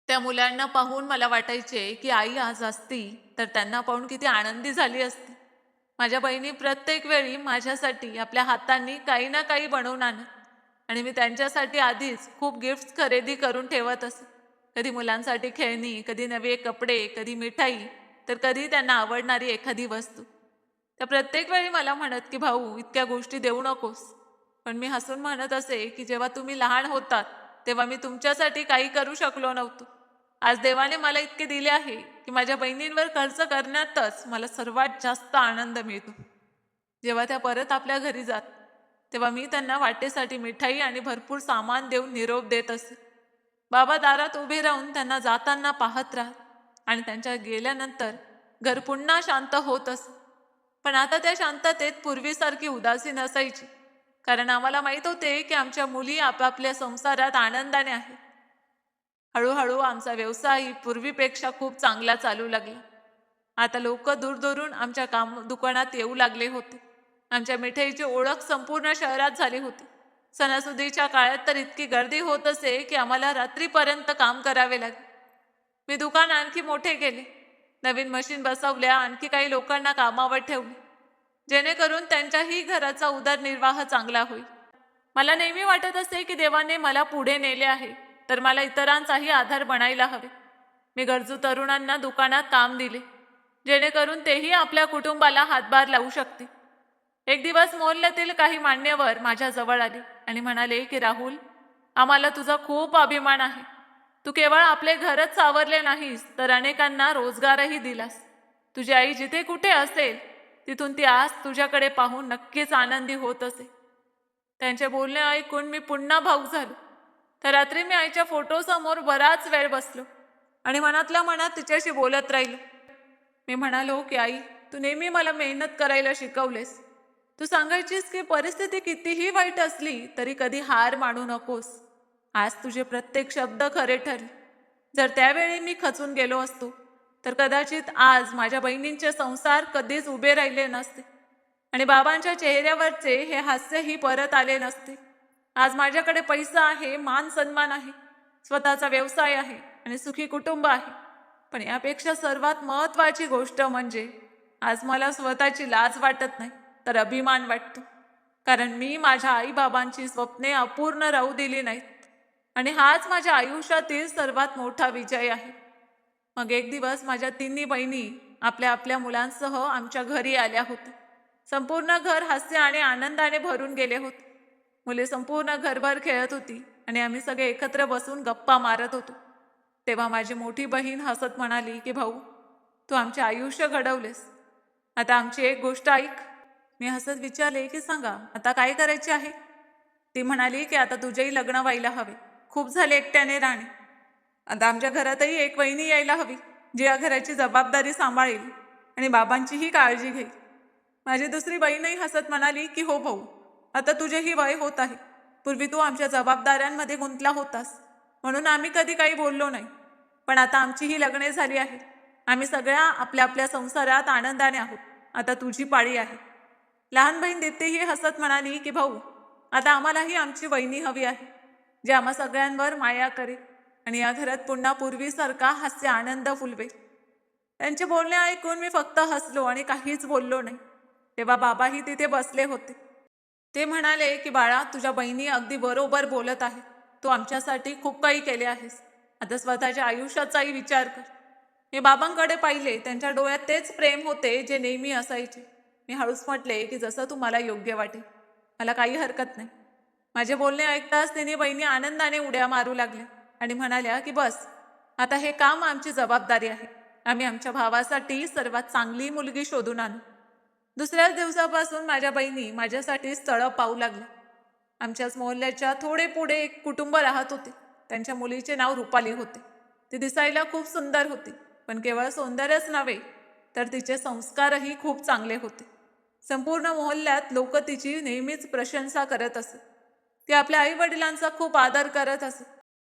त्या मुलांना पाहून मला वाटायचे की आई आज असती तर त्यांना पाहून किती आनंदी झाली असती. माझ्या बहिणी प्रत्येक वेळी माझ्यासाठी आपल्या हातांनी काही ना काही बनवून आणत आणि मी त्यांच्यासाठी आधीच खूप गिफ्ट्स खरेदी करून ठेवत असे. कधी मुलांसाठी खेळणी, कधी नवे कपडे, कधी मिठाई, तर कधी त्यांना आवडणारी एखादी वस्तू. त्या प्रत्येक वेळी मला म्हणत की भाऊ, इतक्या गोष्टी देऊ नकोस. पण मी हसून म्हणत असे की जेव्हा तुम्ही लहान होतात तेव्हा मी तुमच्यासाठी काही करू शकलो नव्हतो. आज देवाने मला इतके दिले आहे की माझ्या बहिणींवर खर्च करण्यातच मला सर्वात जास्त आनंद मिळतो. जेव्हा त्या परत आपल्या घरी जात तेव्हा मी त्यांना वाटेसाठी मिठाई आणि भरपूर सामान देऊन निरोप देत असे. बाबा दारात उभे राहून त्यांना जाताना पाहत राहत आणि त्यांच्या गेल्यानंतर घर पुन्हा शांत होत असत. पण आता त्या शांततेत पूर्वीसारखी उदासी नसायची, कारण आम्हाला माहीत होते की आमच्या मुली आपापल्या संसारात आनंदाने आहेत. हळूहळू आमचा व्यवसाय पूर्वीपेक्षा खूप चांगला चालू लागला. आता लोक दूरदूरून आमच्या दुकानात येऊ लागले होते. आमच्या मिठाईची ओळख संपूर्ण शहरात झाली होती. सणासुदीच्या काळात तर इतकी गर्दी होत असे की आम्हाला रात्रीपर्यंत काम करावे लागे. मी दुकान आणखी मोठे केले. नवीन मशीन बसवल्या, आणखी काही लोकांना कामावर ठेवले, जेणेकरून त्यांच्याही घराचा उदरनिर्वाह चांगला होईल. मला नेहमी वाटत असे की देवाने मला पुढे नेले आहे, तर मला इतरांचाही आधार बनायला हवे. मी गरजू तरुणांना दुकानात काम दिले, जेणेकरून तेही आपल्या कुटुंबाला हातभार लावू शकतील. एक दिवस मोहल्ल्यातील काही मान्यवर माझ्या जवळ आले आणि म्हणाले की राहुल, आम्हाला तुझा खूप अभिमान आहे. तू केवळ आपले घरच सावरले नाहीस, तर अनेकांना रोजगारही दिलास. तुझी आई जिथे कुठे असेल तिथून ती आज तुझ्याकडे पाहून नक्कीच आनंदी होत असे. त्यांचे बोलणे ऐकून मी पुन्हा भावुक झालो. तर रात्री मी आईच्या फोटोसमोर बराच वेळ बसलो आणि मनातल्या मनात तिच्याशी बोलत राहिलो. मी म्हणालो की आई, तू नेहमी मला मेहनत करायला शिकवलेस. तू सांगायचीस की परिस्थिती कितीही वाईट असली तरी कधी हार मानू नकोस. आज तुझे प्रत्येक शब्द खरे ठरले. जर त्यावेळी मी खचून गेलो असतो तर कदाचित आज माझ्या बहिणींचे संसार कधीच उभे राहिले नसते आणि बाबांच्या चेहऱ्यावरचे हे हास्यही परत आले नसते. आज माझ्याकडे पैसा आहे, मान सन्मान आहे, स्वतःचा व्यवसाय आहे आणि सुखी कुटुंब आहे. पण यापेक्षा सर्वात महत्त्वाची गोष्ट म्हणजे आज मला स्वतःची लाज वाटत नाही, तर अभिमान वाटतो. कारण मी माझ्या आईबाबांची स्वप्ने अपूर्ण राहू दिली नाहीत आणि हाच माझ्या आयुष्यातील सर्वात मोठा विजय आहे. मग एक दिवस माझ्या तिन्ही बहिणी आपल्या आपल्या मुलांसह आमच्या घरी आल्या होत्या. संपूर्ण घर हास्य आणि आनंदाने भरून गेले होते. मुले संपूर्ण घरभर खेळत होती आणि आम्ही सगळे एकत्र बसून गप्पा मारत होतो. तेव्हा माझी मोठी बहीण हसत म्हणाली की भाऊ, तू आमचे आयुष्य घडवलेस. आता आमची एक गोष्ट ऐक. मी हसत विचारले की सांगा आता काय करायचे आहे. ती म्हणाली की आता तुझेही लग्न व्हायला हवे. खूप झाले एकट्याने राहणे. आता आमच्या घरातही एक वहिनी यायला हवी, जी या घराची जबाबदारी सांभाळेल आणि बाबांचीही काळजी घेईल. माझी दुसरी बहीणही हसत म्हणाली की हो भाऊ, आता तुझेही वय होत आहे. पूर्वी तू आमच्या जबाबदाऱ्यांमध्ये गुंतला होतास म्हणून आम्ही कधी काही बोललो नाही. पण आता आमचीही लग्ने झाली आहे. आम्ही सगळ्या आपल्या आपल्या संसारात आनंदाने आहोत. आता तुझी पाळी आहे. लहान बहीण दीप्तीही हसत म्हणाली की भाऊ, आता आम्हालाही आमची वहिनी हवी आहे, जी आम्हा सगळ्यांवर माया करेल आणि या घरात पुन्हा पूर्वीसारखा हास्य आनंद फुलवेल. त्यांचे बोलणे ऐकून मी फक्त हसलो आणि काहीच बोललो नाही. तेव्हा बाबाही तिथे बसले होते. ते म्हणाले की बाळा, तुझ्या बहिणी अगदी बरोबर बोलत आहे. तू आमच्यासाठी खूप काही केले आहेस. आता स्वतःच्या आयुष्याचाही विचार कर. मी बाबांकडे पाहिले. त्यांच्या डोळ्यात तेच प्रेम होते जे नेहमी असायचे. मी हळूच म्हटले की जसं तुम्हाला योग्य वाटेल, मला काही हरकत नाही. माझे बोलणे ऐकताच तिने बहिणी आनंदाने उड्या मारू लागल्या आणि म्हणाल्या की बस, आता हे काम आमची जबाबदारी आहे. आम्ही आमच्या भावासाठी सर्वात चांगली मुलगी शोधून आणू. दुसऱ्याच दिवसापासून माझ्या बहिणी माझ्यासाठी स्थळं पाहू लागल्या. आमच्याच मोहल्ल्याच्या थोडे पुढे एक कुटुंब राहत होते. त्यांच्या मुलीचे नाव रुपाली होते. ती दिसायला खूप सुंदर होती, पण केवळ सौंदर्यच नव्हे तर तिचे संस्कारही खूप चांगले होते. संपूर्ण मोहल्ल्यात लोक तिची नेहमीच प्रशंसा करत असत. ती आपल्या आई वडिलांचा खूप आदर करत असत.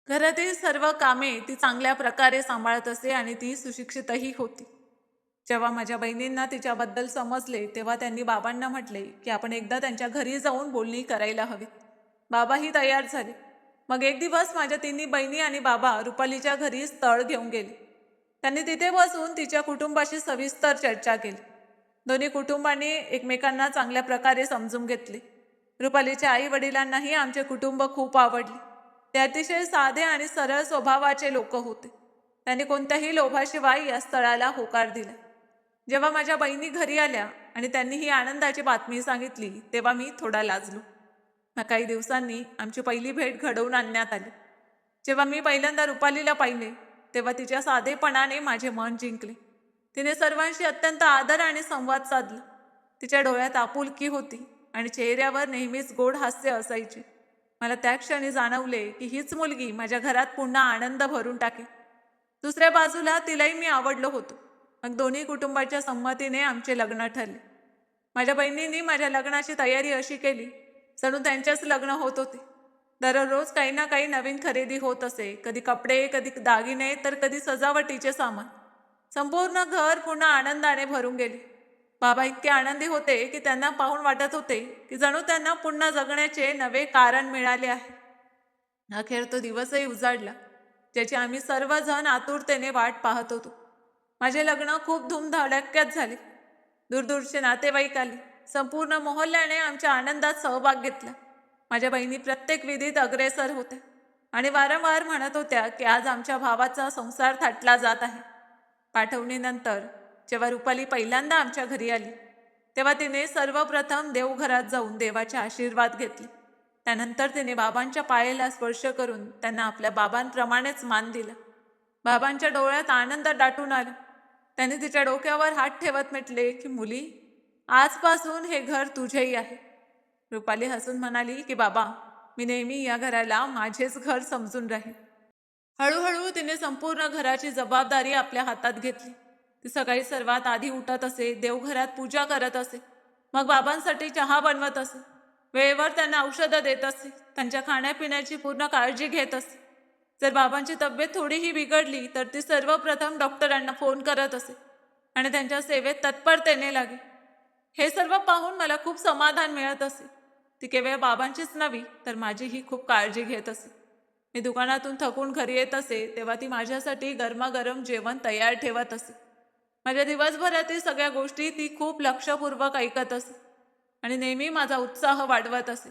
घरातील सर्व कामे ती चांगल्या प्रकारे सांभाळत असे आणि ती सुशिक्षितही होती. जेव्हा माझ्या बहिणींना तिच्याबद्दल समजले तेव्हा त्यांनी बाबांना म्हटले की आपण एकदा त्यांच्या घरी जाऊन बोलणी करायला हवी. बाबाही तयार झाले. मग एक दिवस माझ्या तिन्ही बहिणी आणि बाबा रुपालीच्या घरी स्थळ घेऊन गेले. त्यांनी तिथे बसून तिच्या कुटुंबाशी सविस्तर चर्चा केली. दोन्ही कुटुंबांनी एकमेकांना चांगल्या प्रकारे समजून घेतले. रुपालीच्या आई वडिलांनाही आमचे कुटुंब खूप आवडले. ते अतिशय साधे आणि सरळ स्वभावाचे लोक होते. त्यांनी कोणत्याही लोभाशिवाय या स्थळाला होकार दिला. जेव्हा माझ्या बहिणी घरी आल्या आणि त्यांनी ही आनंदाची बातमी सांगितली तेव्हा मी थोडा लाजलो. मग काही दिवसांनी आमची पहिली भेट घडवून आणण्यात आली. जेव्हा मी पहिल्यांदा रुपालीला पाहिले तेव्हा तिच्या साधेपणाने माझे मन जिंकले. तिने सर्वांशी अत्यंत आदर आणि संवाद साधला. तिच्या डोळ्यात आपुलकी होती आणि चेहऱ्यावर नेहमीच गोड हास्य असायचे. मला त्या क्षणी जाणवले की हीच मुलगी माझ्या घरात पुन्हा आनंद भरून टाकेल. दुसऱ्या बाजूला तिलाही मी आवडलो होतो. मग दोन्ही कुटुंबाच्या संमतीने आमचे लग्न ठरले. माझ्या बहिणींनी माझ्या लग्नाची तयारी अशी केली जणू त्यांच्याच लग्न होत होते. दररोज काही ना काही नवीन खरेदी होत असे. कधी कपडे, कधी दागिने, तर कधी सजावटीचे सामान. संपूर्ण घर पुन्हा आनंदाने भरून गेले. बाबा इतके आनंदी होते की त्यांना पाहून वाटत होते की जणू त्यांना पुन्हा जगण्याचे नवे कारण मिळाले आहे. अखेर तो दिवसही उजाडला ज्याची आम्ही सर्वजण आतुरतेने वाट पाहत होतो. माझे लग्न खूप धूमधडाक्यात झाले. दूरदूरचे नातेवाईक आले. संपूर्ण मोहल्ल्याने आमच्या आनंदात सहभाग घेतला. माझ्या बहिणी प्रत्येक विधीत अग्रेसर होत्या आणि वारंवार म्हणत होत्या की आज आमच्या भावाचा संसार थाटला जात आहे. पाठवणीनंतर जेव्हा रुपाली पहिल्यांदा आमच्या घरी आली तेव्हा तिने सर्वप्रथम देवघरात जाऊन देवाचे आशीर्वाद घेतले. त्यानंतर तिने बाबांच्या पायाला स्पर्श करून त्यांना आपल्या बाबांप्रमाणेच मान दिला. बाबांच्या डोळ्यात आनंद दाटून आला. त्याने तिच्या डोक्यावर हात ठेवत म्हटले की मुली, आजपासून हे घर तुझेही आहे. रुपाली हसून म्हणाली की बाबा, मी नेहमी या घराला माझेच घर समजून राहील. हळूहळू तिने संपूर्ण घराची जबाबदारी आपल्या हातात घेतली. ती सकाळी सर्वात आधी उठत असे, देवघरात पूजा करत असे, मग बाबांसाठी चहा बनवत असे, वेळेवर त्यांना औषधं देत असे, त्यांच्या खाण्यापिण्याची पूर्ण काळजी घेत असे. जर बाबांची तब्येत थोडीही बिघडली तर ती सर्वप्रथम डॉक्टरांना फोन करत असे आणि त्यांच्या सेवेत तत्परतेने लागे. हे सर्व पाहून मला खूप समाधान मिळत असे. ती केवळ बाबांचीच नव्हे तर माझीही खूप काळजी घेत असे. मी दुकानातून थकून घरी येत असे तेव्हा ती माझ्यासाठी गरमागरम जेवण तयार ठेवत असे. माझ्या दिवसभरातील सगळ्या गोष्टी ती खूप लक्षपूर्वक ऐकत असे आणि नेहमी माझा उत्साह वाढवत असे.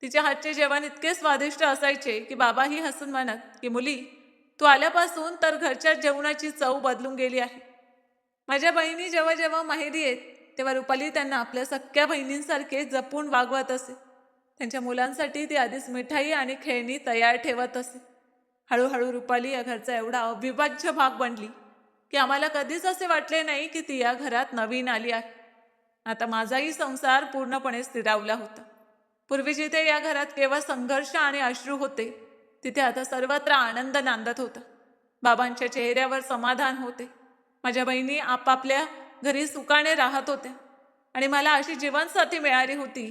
तिच्या हातचे जेवण इतके स्वादिष्ट असायचे की बाबाही हसून म्हणत की मुली, तू आल्यापासून तर घरच्या जेवणाची चव बदलून गेली आहे. माझ्या बहिणी जेव्हा जेव्हा माहेरी येत तेव्हा रुपाली त्यांना आपल्या सख्ख्या बहिणींसारखे जपून वागवत असे. त्यांच्या मुलांसाठी ती आधीच मिठाई आणि खेळणी तयार ठेवत असे. हळूहळू रुपाली या घरचा एवढा अविभाज्य भाग बनली की आम्हाला कधीच असे वाटले नाही की ती या घरात नवीन आली आहे. आता माझाही संसार पूर्णपणे स्थिरावला होता. पूर्वी जिथे या घरात केवळ संघर्ष आणि अश्रू होते, तिथे आता सर्वत्र आनंद नांदत होता. बाबांच्या चेहऱ्यावर समाधान होते. माझ्या बहिणी आपापल्या घरी सुखाने राहत होत्या आणि मला अशी जीवनसाथी मिळाली होती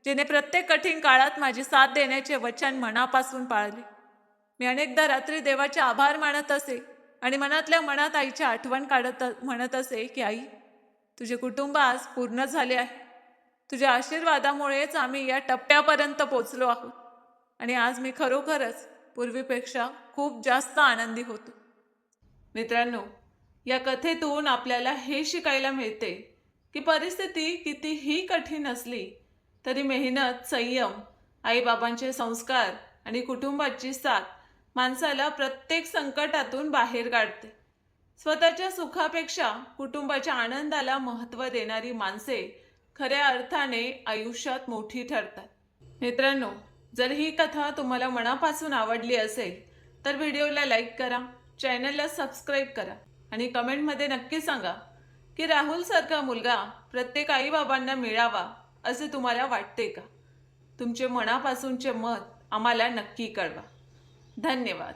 जिने प्रत्येक कठीण काळात माझी साथ देण्याचे वचन मनापासून पाळले. मी अनेकदा रात्री देवाचे आभार मानत असे आणि मनातल्या मनात आईची आठवण काढत म्हणत असे की आई, तुझे कुटुंब आज पूर्ण झाले आहे. तुझ्या आशीर्वादामुळेच आम्ही या टप्प्यापर्यंत पोचलो आहोत आणि आज मी खरोखरच पूर्वीपेक्षा खूप जास्त आनंदी होतो. मित्रांनो, या कथेतून आपल्याला हे शिकायला मिळते की परिस्थिती कितीही कठीण असली तरी मेहनत, संयम, आईबाबांचे संस्कार आणि कुटुंबाची साथ माणसाला प्रत्येक संकटातून बाहेर काढते. स्वतःच्या सुखापेक्षा कुटुंबाच्या आनंदाला महत्त्व देणारी माणसे खऱ्या अर्थाने आयुष्यात मोठी ठरतात. मित्रांनो, जर ही कथा तुम्हाला मनापासून आवडली असेल तर व्हिडिओला लाईक करा, चॅनलला सबस्क्राईब करा आणि कमेंटमध्ये नक्की सांगा की राहुल सारखा मुलगा प्रत्येक आईबाबांना मिळावा असे तुम्हाला वाटते का? तुमचे मनापासूनचे मत आम्हाला नक्की कळवा. धन्यवाद.